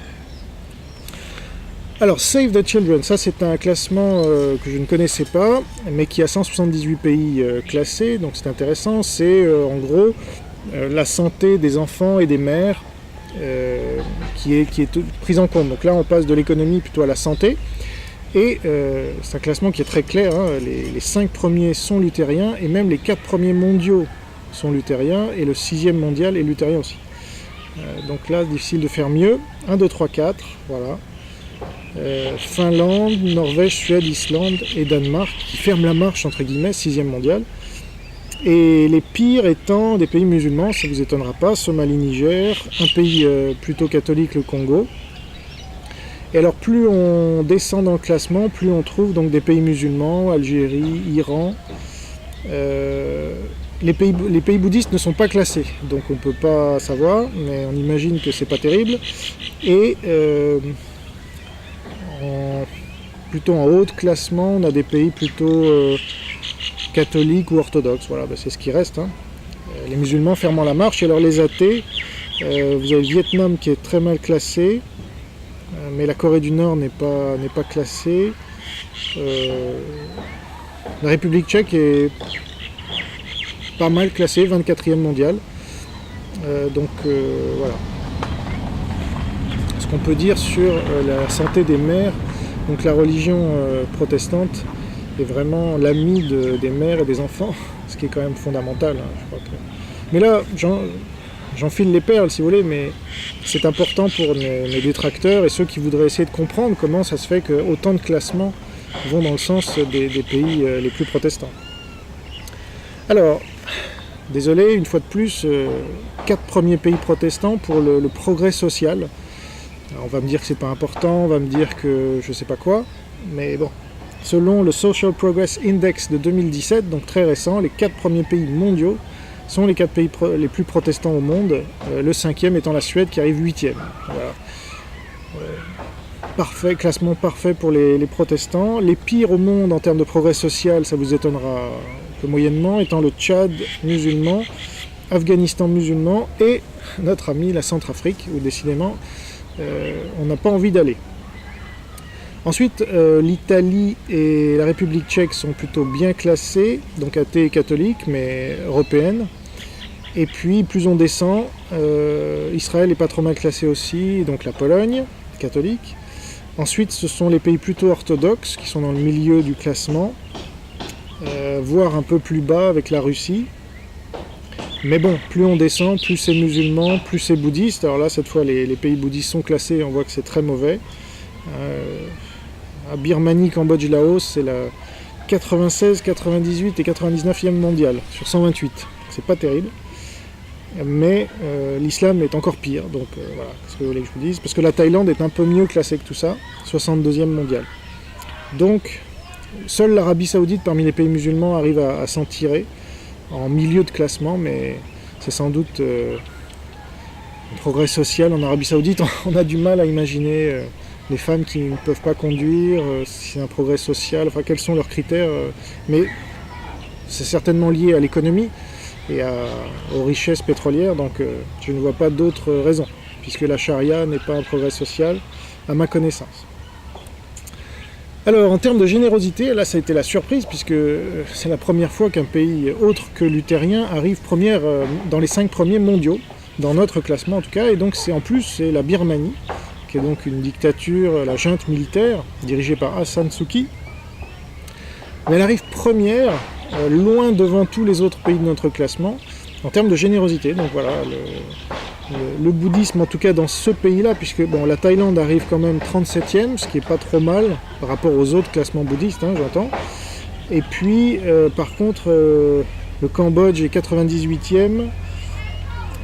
Alors, Save the Children, ça c'est un classement que je ne connaissais pas, mais qui a 178 pays classés, donc c'est intéressant. C'est en gros la santé des enfants et des mères qui est prise en compte. Donc là, on passe de l'économie plutôt à la santé. Et c'est un classement qui est très clair, hein. Les 5 premiers sont luthériens, et même les 4 premiers mondiaux sont luthériens, et le 6e mondial est luthérien aussi. Donc là, difficile de faire mieux. 1, 2, 3, 4, voilà. Finlande, Norvège, Suède, Islande et Danemark, qui ferment la marche, entre guillemets, 6e mondial. Et les pires étant des pays musulmans, ça ne vous étonnera pas, Somalie, Niger, un pays plutôt catholique, le Congo. Et alors plus on descend dans le classement, plus on trouve donc des pays musulmans, Algérie, Iran. Les pays bouddhistes ne sont pas classés, donc on ne peut pas savoir, mais on imagine que c'est pas terrible. Et plutôt en haut de classement, on a des pays plutôt catholiques ou orthodoxes. Voilà, c'est ce qui reste, hein. Les musulmans fermant la marche, et alors les athées, vous avez le Vietnam qui est très mal classé, mais la Corée du Nord n'est pas classée. La République tchèque est pas mal classée, 24e mondial. Voilà. Ce qu'on peut dire sur la santé des mères, donc la religion protestante est vraiment l'ami des mères et des enfants, ce qui est quand même fondamental, hein, je crois que... Mais là, j'enfile les perles si vous voulez, mais c'est important pour mes détracteurs et ceux qui voudraient essayer de comprendre comment ça se fait que autant de classements vont dans le sens des pays les plus protestants. Alors, désolé, une fois de plus, 4 premiers pays protestants pour le progrès social. Alors, on va me dire que c'est pas important, on va me dire que je sais pas quoi, mais bon. Selon le Social Progress Index de 2017, donc très récent, les 4 premiers pays mondiaux sont les 4 pays les plus protestants au monde, le 5e étant la Suède qui arrive 8e. Voilà. Parfait, classement parfait pour les protestants. Les pires au monde en termes de progrès social, ça vous étonnera un peu moyennement, étant le Tchad musulman, Afghanistan musulman et notre ami la Centrafrique, où décidément on n'a pas envie d'aller. Ensuite, l'Italie et la République tchèque sont plutôt bien classées, donc athées et catholiques, mais européennes. Et puis, plus on descend, Israël est pas trop mal classé aussi, donc la Pologne, catholique. Ensuite, ce sont les pays plutôt orthodoxes qui sont dans le milieu du classement, voire un peu plus bas avec la Russie. Mais bon, plus on descend, plus c'est musulman, plus c'est bouddhiste. Alors là, cette fois, les pays bouddhistes sont classés et on voit que c'est très mauvais. À Birmanie, Cambodge, Laos, c'est la 96, 98 et 99e mondiale sur 128. C'est pas terrible. Mais l'islam est encore pire. Donc voilà, ce que vous voulez que je vous dise. Parce que la Thaïlande est un peu mieux classée que tout ça, 62e mondiale. Donc, seule l'Arabie Saoudite parmi les pays musulmans arrive à s'en tirer en milieu de classement, mais c'est sans doute un progrès social en Arabie Saoudite. On a du mal à imaginer les femmes qui ne peuvent pas conduire, c'est un progrès social, enfin quels sont leurs critères, mais c'est certainement lié à l'économie et aux richesses pétrolières, donc je ne vois pas d'autres raisons, puisque la charia n'est pas un progrès social à ma connaissance. Alors en termes de générosité, là ça a été la surprise, puisque c'est la première fois qu'un pays autre que luthérien arrive première dans les 5 premiers mondiaux, dans notre classement en tout cas, et donc c'est la Birmanie, qui est donc une dictature, la junte militaire, dirigée par Aung San Suu Kyi. Mais elle arrive première, loin devant tous les autres pays de notre classement, en termes de générosité. Donc voilà, le bouddhisme, en tout cas dans ce pays-là, puisque bon, la Thaïlande arrive quand même 37e, ce qui n'est pas trop mal par rapport aux autres classements bouddhistes, hein, j'entends. Et puis, par contre, le Cambodge est 98e,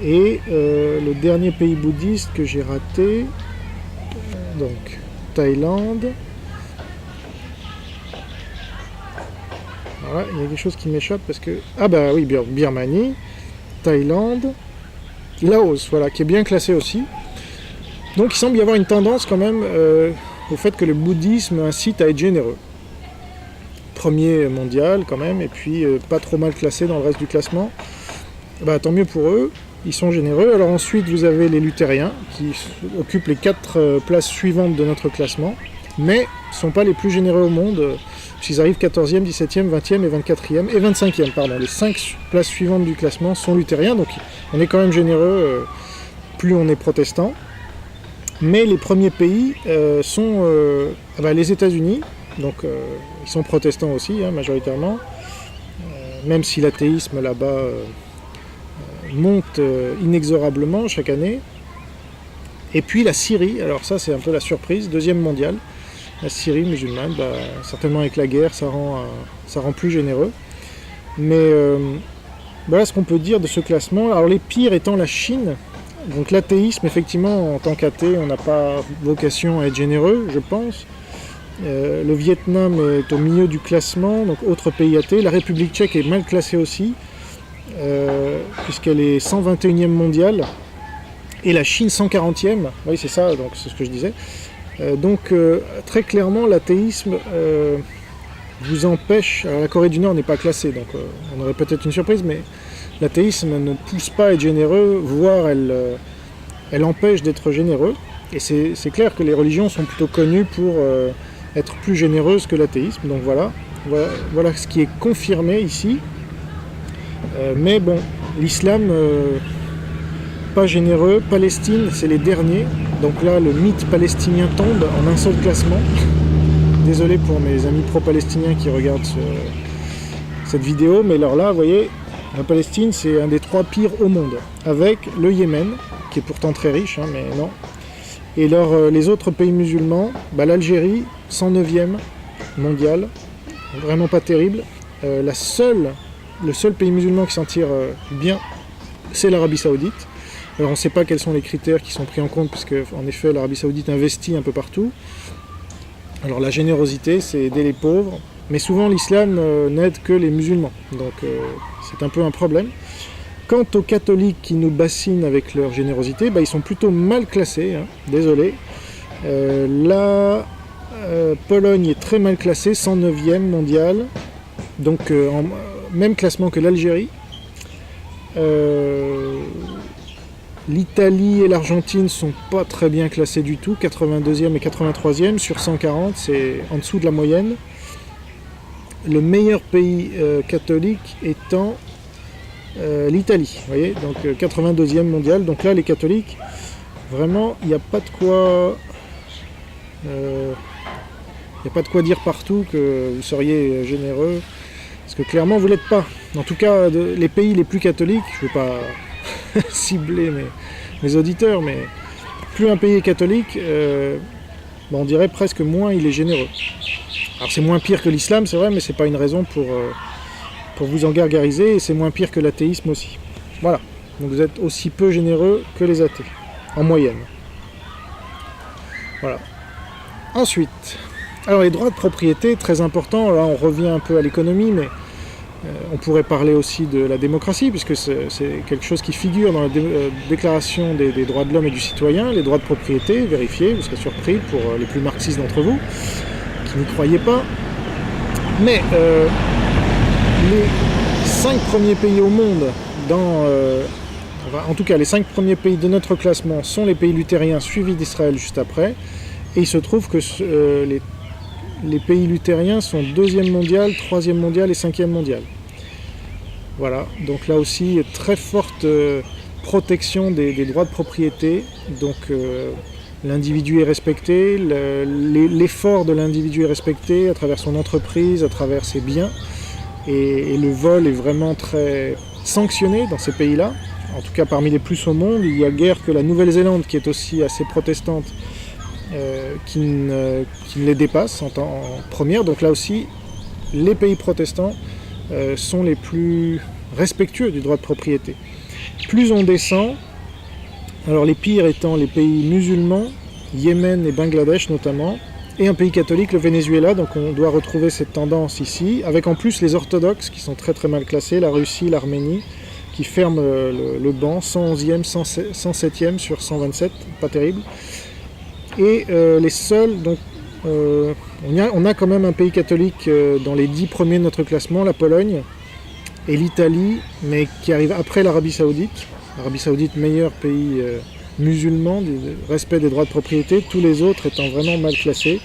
et le dernier pays bouddhiste que j'ai raté... Donc, Thaïlande. Voilà, il y a quelque chose qui m'échappe parce que... Ah bah oui, Birmanie, Thaïlande, Laos, voilà, qui est bien classé aussi. Donc il semble y avoir une tendance quand même au fait que le bouddhisme incite à être généreux. Premier mondial quand même, et puis pas trop mal classé dans le reste du classement. Bah tant mieux pour eux. Ils sont généreux. Alors ensuite, vous avez les luthériens qui occupent les 4 places suivantes de notre classement. mais ne sont pas les plus généreux au monde, puisqu'ils arrivent 14e, 17e, 20e et 24e, et 25e, pardon. Les 5 places suivantes du classement sont luthériens, donc on est quand même généreux, plus on est protestant. Mais les premiers pays sont les États-Unis, donc ils sont protestants aussi, majoritairement, même si l'athéisme là-bas monte inexorablement chaque année. Et puis la Syrie, alors ça c'est un peu la surprise, deuxième mondiale, la Syrie musulmane, certainement avec la guerre ça rend plus généreux. Mais voilà ce qu'on peut dire de ce classement. Alors les pires étant la Chine. Donc l'athéisme, effectivement, en tant qu'athée, on n'a pas vocation à être généreux, je pense. Le Vietnam est au milieu du classement, donc autre pays athée. La République tchèque est mal classée aussi, puisqu'elle est 121e mondiale, et la Chine 140e. Oui, c'est ça, donc c'est ce que je disais. Très clairement, l'athéisme vous empêche. Alors, la Corée du Nord n'est pas classée, donc on aurait peut-être une surprise, mais l'athéisme ne pousse pas à être généreux, voire elle empêche d'être généreux. Et c'est clair que les religions sont plutôt connues pour être plus généreuses que l'athéisme. Donc voilà ce qui est confirmé ici. Mais bon, l'islam, pas généreux. Palestine, c'est les derniers. Donc là, le mythe palestinien tombe en un seul classement. Désolé pour mes amis pro-palestiniens qui regardent cette vidéo, mais alors là, vous voyez, la Palestine, c'est un des 3 pires au monde, avec le Yémen, qui est pourtant très riche, mais non. Et alors, les autres pays musulmans, l'Algérie, 109e mondial, vraiment pas terrible. Le seul pays musulman qui s'en tire bien, c'est l'Arabie Saoudite. Alors on ne sait pas quels sont les critères qui sont pris en compte, puisque en effet l'Arabie Saoudite investit un peu partout. Alors la générosité, c'est aider les pauvres, mais souvent l'islam n'aide que les musulmans, donc c'est un peu un problème. Quant aux catholiques qui nous bassinent avec leur générosité, ils sont plutôt mal classés, désolé. La Pologne est très mal classée, 109e mondiale, donc même classement que l'Algérie. L'Italie et l'Argentine sont pas très bien classés du tout, 82e et 83e sur 140, c'est en dessous de la moyenne. Le meilleur pays catholique étant l'Italie, vous voyez, donc 82e mondial. Donc là, les catholiques, vraiment, il n'y a pas de quoi, dire partout que vous seriez généreux, parce que clairement, vous ne l'êtes pas. En tout cas, les pays les plus catholiques, je ne veux pas cibler mes auditeurs, mais plus un pays est catholique, on dirait presque moins il est généreux. Alors c'est moins pire que l'islam, c'est vrai, mais c'est pas une raison pour vous en gargariser, et c'est moins pire que l'athéisme aussi. Voilà, donc vous êtes aussi peu généreux que les athées, en moyenne. Voilà. Ensuite, alors les droits de propriété, très importants, là on revient un peu à l'économie, mais on pourrait parler aussi de la démocratie, puisque c'est quelque chose qui figure dans la déclaration des droits de l'homme et du citoyen, les droits de propriété, vérifiez, vous serez surpris pour les plus marxistes d'entre vous, qui n'y croyez pas. Mais les 5 premiers pays au monde, en tout cas les 5 premiers pays de notre classement sont les pays luthériens, suivis d'Israël juste après, et il se trouve que les pays luthériens sont 2e mondial, 3e mondial et 5e mondial. Voilà, donc là aussi, très forte protection des droits de propriété. Donc l'individu est respecté, l'effort de l'individu est respecté à travers son entreprise, à travers ses biens. Et le vol est vraiment très sanctionné dans ces pays-là. En tout cas, parmi les plus au monde, il y a guère que la Nouvelle-Zélande, qui est aussi assez protestante, qui ne les dépasse en première. Donc là aussi, les pays protestants sont les plus respectueux du droit de propriété. Plus on descend, alors les pires étant les pays musulmans, Yémen et Bangladesh notamment, et un pays catholique, le Venezuela, donc on doit retrouver cette tendance ici, avec en plus les orthodoxes qui sont très très mal classés, la Russie, l'Arménie, qui ferment le banc, 111e, 107e sur 127, pas terrible. Et les seuls, donc on a quand même un pays catholique dans les 10 premiers de notre classement, la Pologne et l'Italie, mais qui arrive après l'Arabie Saoudite. L'Arabie Saoudite, meilleur pays musulman, du respect des droits de propriété, tous les autres étant vraiment mal classés.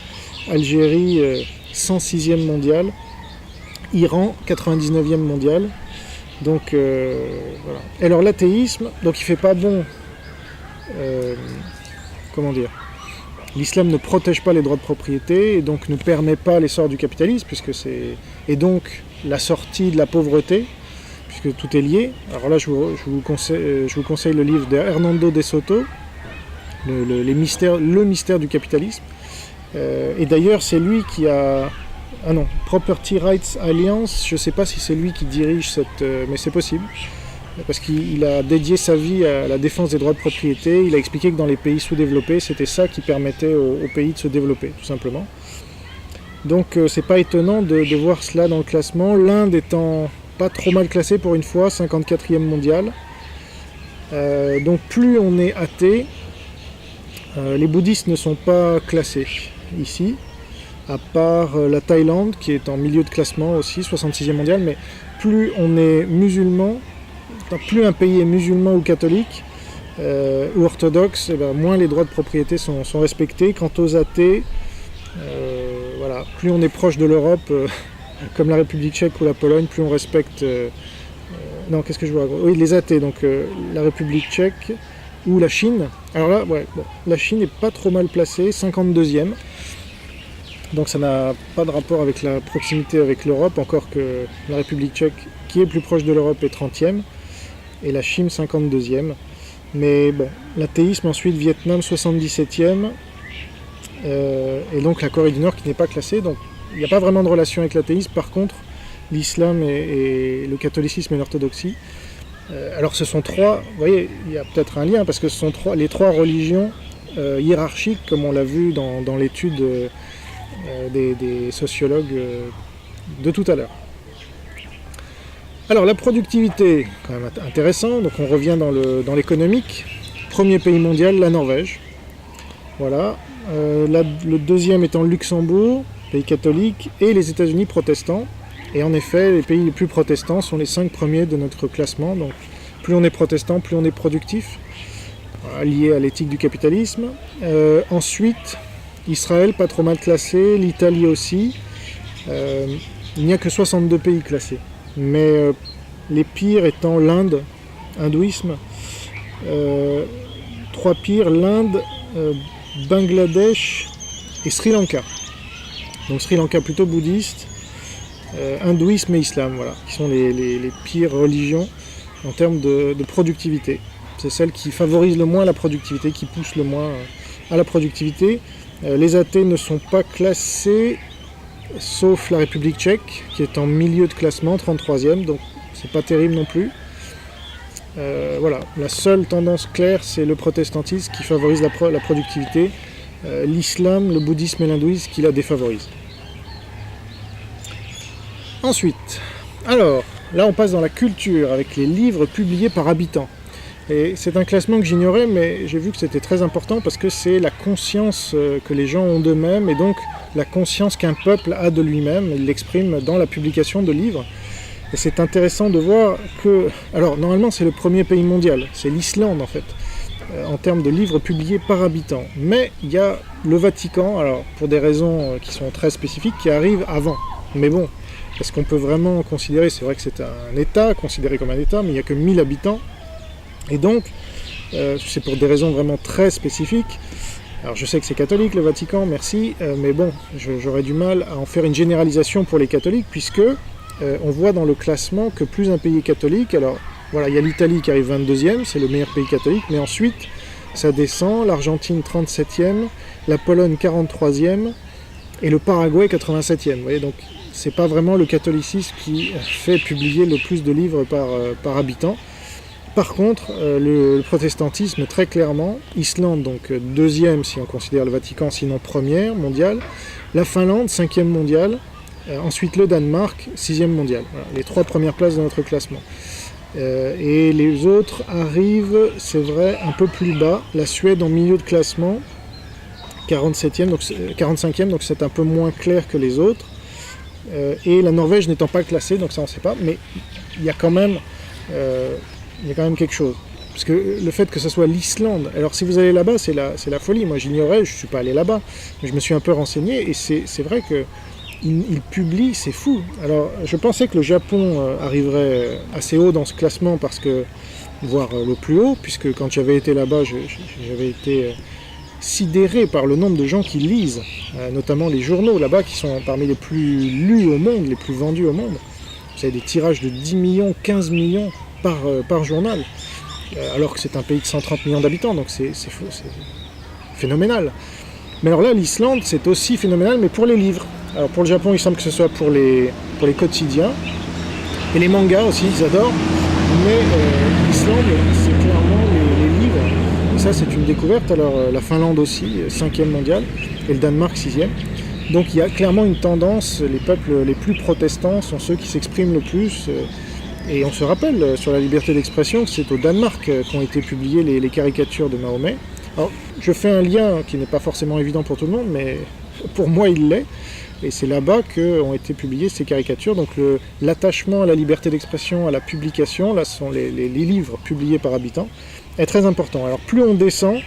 Algérie 106e mondial, Iran 99e mondial. Donc voilà. Et alors l'athéisme, donc il fait pas bon. Comment dire, l'islam ne protège pas les droits de propriété et donc ne permet pas l'essor du capitalisme, et donc la sortie de la pauvreté, puisque tout est lié. Alors là, je vous conseille le livre de Hernando de Soto, le mystère du capitalisme. Et d'ailleurs, c'est lui qui a... Ah non, Property Rights Alliance, je ne sais pas si c'est lui qui dirige mais c'est possible. Parce qu'il a dédié sa vie à la défense des droits de propriété. Il a expliqué que dans les pays sous-développés, c'était ça qui permettait aux pays de se développer, tout simplement. Donc c'est pas étonnant de voir cela dans le classement. L'Inde étant pas trop mal classée pour une fois, 54e mondial. Donc plus on est athée, les bouddhistes ne sont pas classés ici, à part la Thaïlande qui est en milieu de classement aussi, 66e mondial, mais plus on est musulman, plus un pays est musulman ou catholique ou orthodoxe, moins les droits de propriété sont respectés. Quant aux athées, voilà, plus on est proche de l'Europe, comme la République tchèque ou la Pologne, plus on respecte... non, qu'est-ce que je vois ? Oui, les athées, donc la République tchèque ou la Chine. Alors là, ouais, bon, la Chine n'est pas trop mal placée, 52e. Donc ça n'a pas de rapport avec la proximité avec l'Europe, encore que la République tchèque, qui est plus proche de l'Europe, est 30e, et la Chine 52e. Mais bon, l'athéisme ensuite, Vietnam 77e, et donc la Corée du Nord qui n'est pas classée. Donc il n'y a pas vraiment de relation avec l'athéisme, par contre, l'islam et le catholicisme et l'orthodoxie. Alors ce sont trois, vous voyez, il y a peut-être un lien, parce que ce sont les trois religions hiérarchiques, comme on l'a vu dans l'étude des sociologues de tout à l'heure. Alors la productivité, quand même intéressant, donc on revient dans l'économique. Premier pays mondial, la Norvège. Voilà. Le deuxième étant le Luxembourg, pays catholique, et les États-Unis protestants. Et en effet, les pays les plus protestants sont les 5 premiers de notre classement. Donc plus on est protestant, plus on est productif, lié à l'éthique du capitalisme. Ensuite, Israël, pas trop mal classé, l'Italie aussi. Il n'y a que 62 pays classés. Mais les pires étant l'Inde, hindouisme, 3 pires, l'Inde, Bangladesh et Sri Lanka. Donc Sri Lanka plutôt bouddhiste, hindouisme et islam, voilà, qui sont les pires religions en termes de productivité. C'est celles qui favorisent le moins la productivité, qui poussent le moins à la productivité. Les athées ne sont pas classés, sauf la République tchèque, qui est en milieu de classement, 33e, donc c'est pas terrible non plus. Voilà, la seule tendance claire, c'est le protestantisme qui favorise la productivité, l'islam, le bouddhisme et l'hindouisme qui la défavorisent. Ensuite, alors, là on passe dans la culture, avec les livres publiés par habitant. Et c'est un classement que j'ignorais, mais j'ai vu que c'était très important parce que c'est la conscience que les gens ont d'eux-mêmes et donc la conscience qu'un peuple a de lui-même. Il l'exprime dans la publication de livres. Et c'est intéressant de voir que... Alors, normalement, c'est le premier pays mondial. C'est l'Islande, en fait, en termes de livres publiés par habitant. Mais il y a le Vatican, alors pour des raisons qui sont très spécifiques, qui arrive avant. Mais bon, est-ce qu'on peut vraiment considérer... C'est vrai que c'est un État, considéré comme un État, mais il n'y a que 1000 habitants. Et donc, c'est pour des raisons vraiment très spécifiques. Alors je sais que c'est catholique le Vatican, merci, mais bon, j'aurais du mal à en faire une généralisation pour les catholiques, puisque on voit dans le classement que plus un pays est catholique, alors voilà, il y a l'Italie qui arrive 22e, c'est le meilleur pays catholique, mais ensuite ça descend, l'Argentine 37e, la Pologne 43e, et le Paraguay 87e. Vous voyez, donc c'est pas vraiment le catholicisme qui fait publier le plus de livres par habitant. Par contre, le protestantisme, très clairement, Islande, donc deuxième si on considère le Vatican, sinon première mondiale, la Finlande, 5e mondiale, ensuite le Danemark, 6e mondiale. Voilà, les 3 premières places de notre classement. Et les autres arrivent, c'est vrai, un peu plus bas. La Suède en milieu de classement, 45e, donc c'est un peu moins clair que les autres. Et la Norvège n'étant pas classée, donc ça on ne sait pas, mais il y a quand même quelque chose. Parce que le fait que ce soit l'Islande, alors si vous allez là-bas, c'est la folie. Moi, j'ignorais, je ne suis pas allé là-bas, mais je me suis un peu renseigné, et c'est vrai que il publie, c'est fou. Alors, je pensais que le Japon arriverait assez haut dans ce classement, voire le plus haut, puisque quand j'avais été là-bas, j'avais été sidéré par le nombre de gens qui lisent, notamment les journaux là-bas, qui sont parmi les plus lus au monde, les plus vendus au monde. Vous avez des tirages de 10 millions, 15 millions par journal, alors que c'est un pays de 130 millions d'habitants, donc c'est phénoménal. Mais alors là, l'Islande, c'est aussi phénoménal, mais pour les livres. Alors pour le Japon, il semble que ce soit pour les quotidiens, et les mangas aussi, ils adorent, mais l'Islande, c'est clairement les livres, et ça c'est une découverte. Alors la Finlande aussi, 5e mondiale, et le Danemark 6e. Donc il y a clairement une tendance, les peuples les plus protestants sont ceux qui s'expriment le plus, et on se rappelle sur la liberté d'expression que c'est au Danemark qu'ont été publiées les caricatures de Mahomet. Alors je fais un lien qui n'est pas forcément évident pour tout le monde, mais pour moi il l'est, et c'est là-bas qu'ont été publiées ces caricatures. Donc l'attachement à la liberté d'expression, à la publication, là ce sont les livres publiés par habitant, est très important. Alors plus on descend,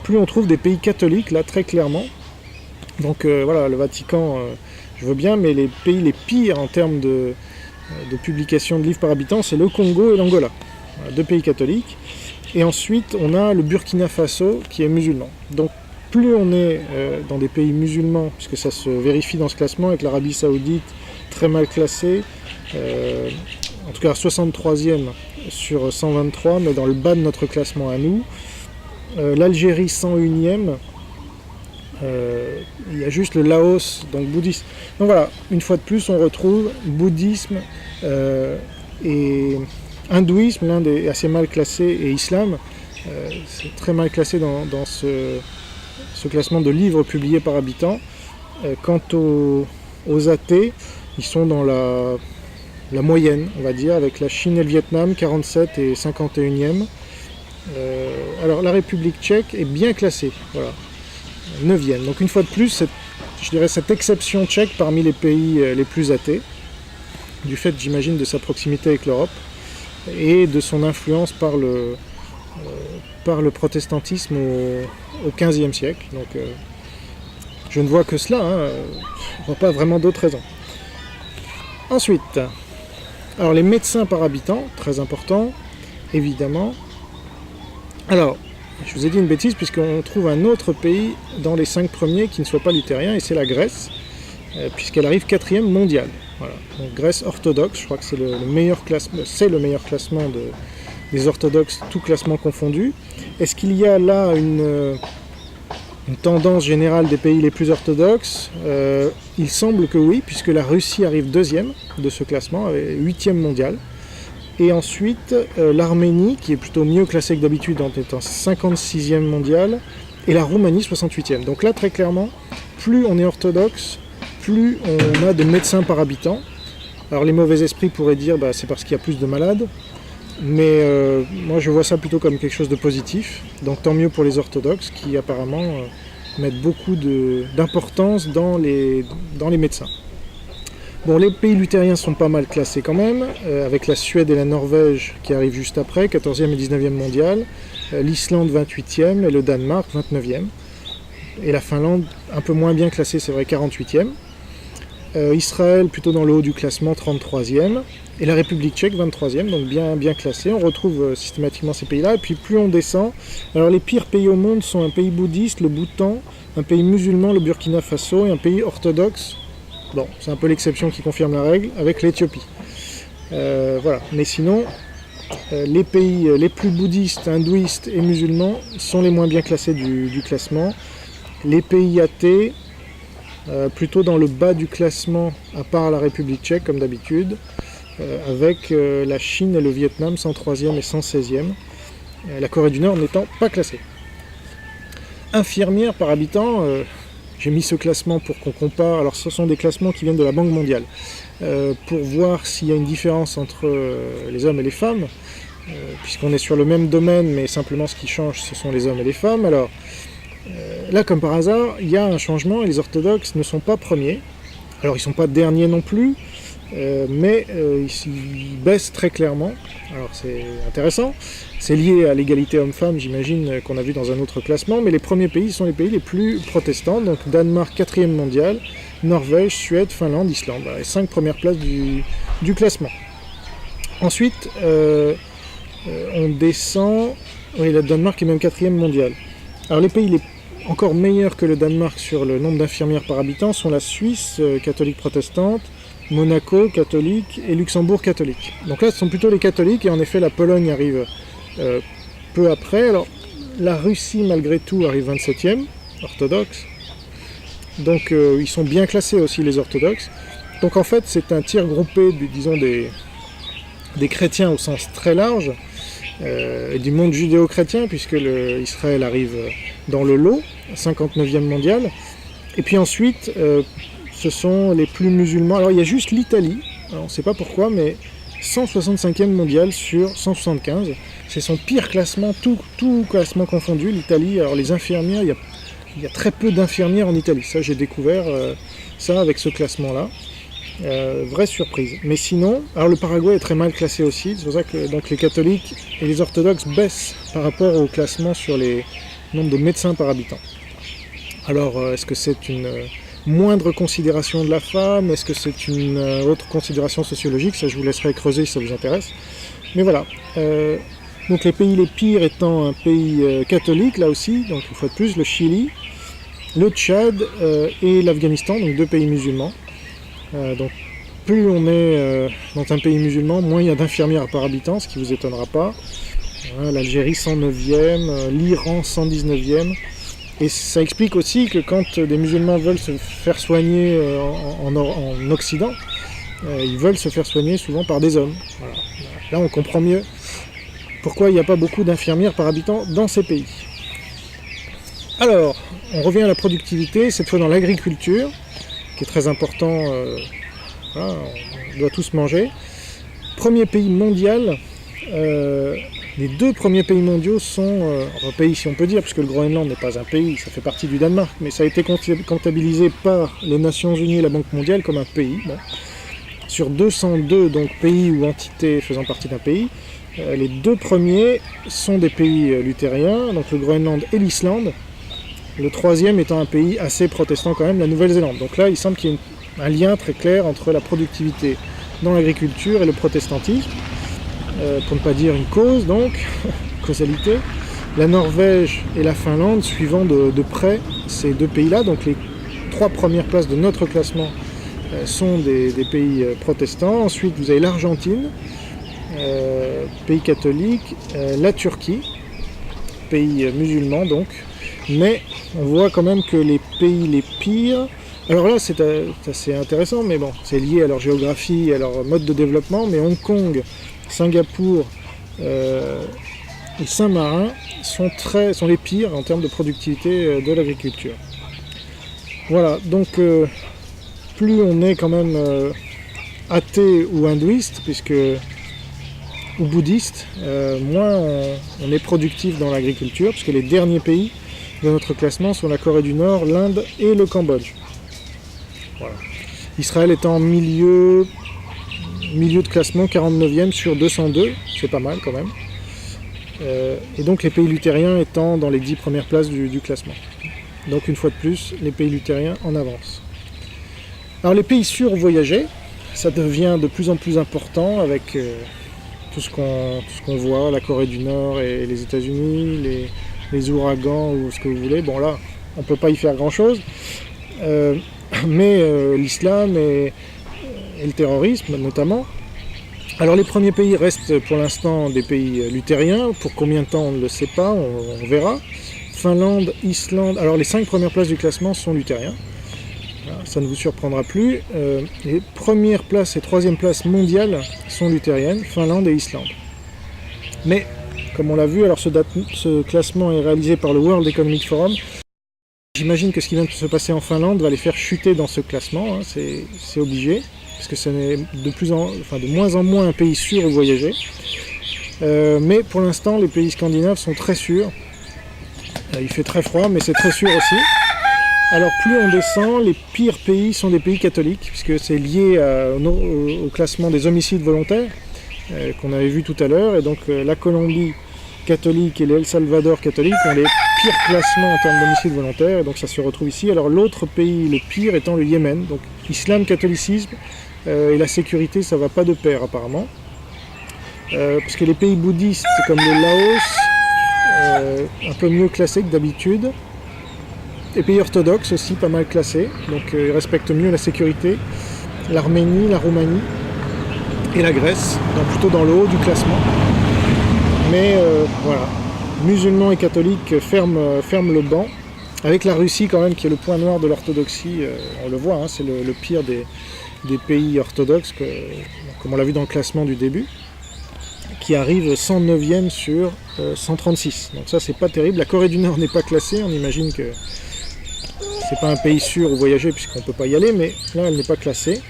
plus on trouve des pays catholiques, là très clairement. Donc voilà, le Vatican, je veux bien, mais les pays les pires en termes de publication de livres par habitant, c'est le Congo et l'Angola. Voilà, 2 pays catholiques. Et ensuite, on a le Burkina Faso qui est musulman. Donc plus on est dans des pays musulmans, puisque ça se vérifie dans ce classement, avec l'Arabie Saoudite très mal classée, en tout cas 63e sur 123, mais dans le bas de notre classement à nous. L'Algérie 101e. Il y a juste le Laos, donc bouddhisme. Donc voilà, une fois de plus, on retrouve bouddhisme et hindouisme, l'un des assez mal classé, et islam. C'est très mal classé dans ce classement de livres publiés par habitant. Quant aux athées, ils sont dans la moyenne, on va dire, avec la Chine et le Vietnam, 47 et 51e. Alors la République tchèque est bien classée, voilà, 9e. Donc une fois de plus, je dirais cette exception tchèque parmi les pays les plus athées, du fait, j'imagine, de sa proximité avec l'Europe et de son influence par le protestantisme au XVe siècle. Donc je ne vois que cela, je ne vois pas vraiment d'autres raisons. Ensuite, alors les médecins par habitant, très important, évidemment. Alors, je vous ai dit une bêtise, puisqu'on trouve un autre pays dans les 5 premiers qui ne soit pas luthérien, et c'est la Grèce, puisqu'elle arrive 4e mondiale. Voilà. Donc Grèce orthodoxe, je crois que c'est le meilleur classement des orthodoxes, tout classement confondu. Est-ce qu'il y a là une tendance générale des pays les plus orthodoxes? Il semble que oui, puisque la Russie arrive 2e de ce classement, 8e mondial. Et ensuite, l'Arménie, qui est plutôt mieux classée que d'habitude en étant 56e mondial, et la Roumanie, 68e. Donc là, très clairement, plus on est orthodoxe, plus on a de médecins par habitant. Alors les mauvais esprits pourraient dire c'est parce qu'il y a plus de malades, mais moi je vois ça plutôt comme quelque chose de positif. Donc tant mieux pour les orthodoxes qui apparemment mettent beaucoup d'importance dans les médecins. Bon, les pays luthériens sont pas mal classés quand même, avec la Suède et la Norvège qui arrivent juste après, 14e et 19e mondial, l'Islande 28e et le Danemark 29e. Et la Finlande, un peu moins bien classée, c'est vrai, 48e. Israël, plutôt dans le haut du classement, 33e. Et la République tchèque, 23e, donc bien classée. On retrouve systématiquement ces pays-là. Et puis plus on descend, alors les pires pays au monde sont un pays bouddhiste, le Bhoutan, un pays musulman, le Burkina Faso, et un pays orthodoxe. Bon, c'est un peu l'exception qui confirme la règle, avec l'Éthiopie. Voilà. Mais sinon, les pays les plus bouddhistes, hindouistes et musulmans sont les moins bien classés du classement. Les pays athées, plutôt dans le bas du classement, à part la République tchèque, comme d'habitude, avec la Chine et le Vietnam, 103e et 116e, la Corée du Nord n'étant pas classée. Infirmières par habitant, j'ai mis ce classement pour qu'on compare. Alors ce sont des classements qui viennent de la Banque mondiale, pour voir s'il y a une différence entre les hommes et les femmes, puisqu'on est sur le même domaine, mais simplement ce qui change, ce sont les hommes et les femmes. Alors là, comme par hasard, il y a un changement et les orthodoxes ne sont pas premiers. Alors ils ne sont pas derniers non plus, mais il baisse très clairement. Alors c'est intéressant, c'est lié à l'égalité homme-femme, j'imagine, qu'on a vu dans un autre classement, mais les premiers pays sont les pays les plus protestants, donc Danemark 4e mondial, Norvège, Suède, Finlande, Islande, les 5 premières places du classement. Ensuite, on descend, oui, le Danemark est même 4e mondial. Alors les pays encore meilleurs que le Danemark sur le nombre d'infirmières par habitant sont la Suisse, catholique protestante, Monaco, catholique, et Luxembourg, catholique. Donc là, ce sont plutôt les catholiques, et en effet, la Pologne arrive peu après. Alors, la Russie, malgré tout, arrive 27e, orthodoxe. Donc, ils sont bien classés aussi, les orthodoxes. Donc, en fait, c'est un tir groupé, disons, des chrétiens au sens très large, et du monde judéo-chrétien, puisque Israël arrive dans le lot, 59e mondial. Et puis ensuite, ce sont les plus musulmans. Alors il y a juste l'Italie, alors, on ne sait pas pourquoi, mais 165e mondial sur 175. C'est son pire classement, tout classement confondu, l'Italie. Alors les infirmières, il y a très peu d'infirmières en Italie. Ça, j'ai découvert ça avec ce classement-là. Vraie surprise. Mais sinon, alors le Paraguay est très mal classé aussi. C'est pour ça que donc, les catholiques et les orthodoxes baissent par rapport au classement sur les nombres de médecins par habitant. Alors, est-ce que c'est une moindre considération de la femme? Est-ce que c'est une autre considération sociologique? Ça, je vous laisserai creuser si ça vous intéresse. Mais voilà. Donc, les pays les pires étant un pays catholique, là aussi, donc une fois de plus, le Chili, le Tchad et l'Afghanistan, donc 2 pays musulmans. Donc, plus on est dans un pays musulman, moins il y a d'infirmières par habitant, ce qui ne vous étonnera pas. L'Algérie 109e, l'Iran 119e. Et ça explique aussi que quand des musulmans veulent se faire soigner en Occident, ils veulent se faire soigner souvent par des hommes. Voilà. Là, on comprend mieux pourquoi il n'y a pas beaucoup d'infirmières par habitant dans ces pays. Alors, on revient à la productivité, cette fois dans l'agriculture, qui est très important, voilà, on doit tous manger. Premier pays mondial, les 2 premiers pays mondiaux sont, enfin pays si on peut dire, puisque le Groenland n'est pas un pays, ça fait partie du Danemark, mais ça a été comptabilisé par les Nations Unies et la Banque mondiale comme un pays. Bon. Sur 202 donc, pays ou entités faisant partie d'un pays, les 2 premiers sont des pays luthériens, donc le Groenland et l'Islande. Le 3e étant un pays assez protestant quand même, la Nouvelle-Zélande. Donc là, il semble qu'il y ait un lien très clair entre la productivité dans l'agriculture et le protestantisme. Pour ne pas dire une cause, donc, causalité. La Norvège et la Finlande suivant de près ces 2 pays-là. Donc les 3 premières places de notre classement sont des pays protestants. Ensuite, vous avez l'Argentine, pays catholique, la Turquie, pays musulman donc. Mais on voit quand même que les pays les pires... Alors là, c'est assez intéressant, mais bon, c'est lié à leur géographie, à leur mode de développement, mais Hong Kong, Singapour et Saint-Marin sont les pires en termes de productivité de l'agriculture. Voilà, donc plus on est quand même athée ou hindouiste, ou bouddhiste, moins on est productif dans l'agriculture, puisque les derniers pays de notre classement sont la Corée du Nord, l'Inde et le Cambodge. Voilà. Israël étant en milieu de classement, 49e sur 202, c'est pas mal quand même. Et donc les pays luthériens étant dans les 10 premières places du classement. Donc une fois de plus, les pays luthériens en avance. Alors les pays survoyagés, ça devient de plus en plus important avec tout ce qu'on voit, la Corée du Nord et les États-Unis, les ouragans ou ce que vous voulez. Bon là, on ne peut pas y faire grand-chose. Mais l'islam et le terrorisme notamment. Alors les premiers pays restent pour l'instant des pays luthériens. Pour combien de temps on ne le sait pas, on verra. Finlande, Islande, alors les 5 premières places du classement sont luthériens. Ça ne vous surprendra plus. Les premières places et 3e places mondiales sont luthériennes, Finlande et Islande. Mais, comme on l'a vu, alors ce classement est réalisé par le World Economic Forum. J'imagine que ce qui vient de se passer en Finlande va les faire chuter dans ce classement, hein, c'est obligé, parce que ce n'est de moins en moins un pays sûr où voyager. Mais pour l'instant, les pays scandinaves sont très sûrs. Il fait très froid, mais c'est très sûr aussi. Alors plus on descend, les pires pays sont des pays catholiques, puisque c'est lié au classement des homicides volontaires, qu'on avait vu tout à l'heure, et donc la Colombie catholique et l'El Salvador catholique ont les pires classements en termes d'homicides volontaires, et donc ça se retrouve ici. Alors l'autre pays, le pire, étant le Yémen, donc islam, catholicisme et la sécurité, ça va pas de pair apparemment. Parce que les pays bouddhistes comme le Laos, un peu mieux classés que d'habitude, les pays orthodoxes aussi pas mal classés, donc ils respectent mieux la sécurité, l'Arménie, la Roumanie et la Grèce, donc plutôt dans le haut du classement. Mais voilà, musulmans et catholiques ferment le banc, avec la Russie quand même qui est le point noir de l'orthodoxie, on le voit, hein, c'est le pire des pays orthodoxes, comme on l'a vu dans le classement du début, qui arrive 109e sur 136. Donc ça c'est pas terrible. La Corée du Nord n'est pas classée, on imagine que c'est pas un pays sûr où voyager puisqu'on peut pas y aller, mais là elle n'est pas classée.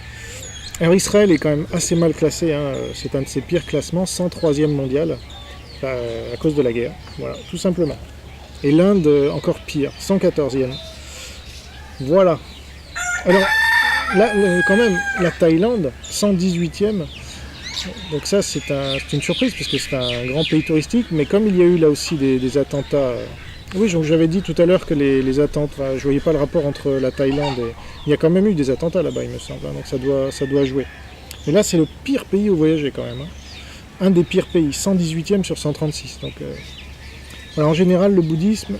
Alors Israël est quand même assez mal classé, hein. C'est un de ses pires classements, 103e mondial, à cause de la guerre, voilà, tout simplement. Et l'Inde encore pire, 114e. Voilà. Alors là, quand même, la Thaïlande, 118e. Donc ça c'est une surprise parce que c'est un grand pays touristique, mais comme il y a eu là aussi des attentats, oui, donc j'avais dit tout à l'heure que les attentats, je ne voyais pas le rapport entre la Thaïlande et... Il y a quand même eu des attentats là-bas il me semble, hein, donc ça doit jouer. Mais là c'est le pire pays où voyager quand même, hein. Un des pires pays, 118e sur 136. Donc, voilà, en général le bouddhisme,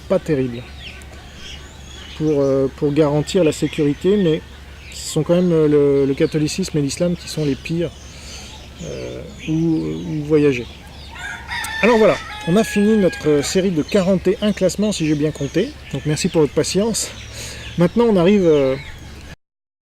pas terrible pour garantir la sécurité, mais ce sont quand même le catholicisme et l'islam qui sont les pires où voyager. Alors voilà, on a fini notre série de 41 classements si j'ai bien compté, donc merci pour votre patience. Maintenant on arrive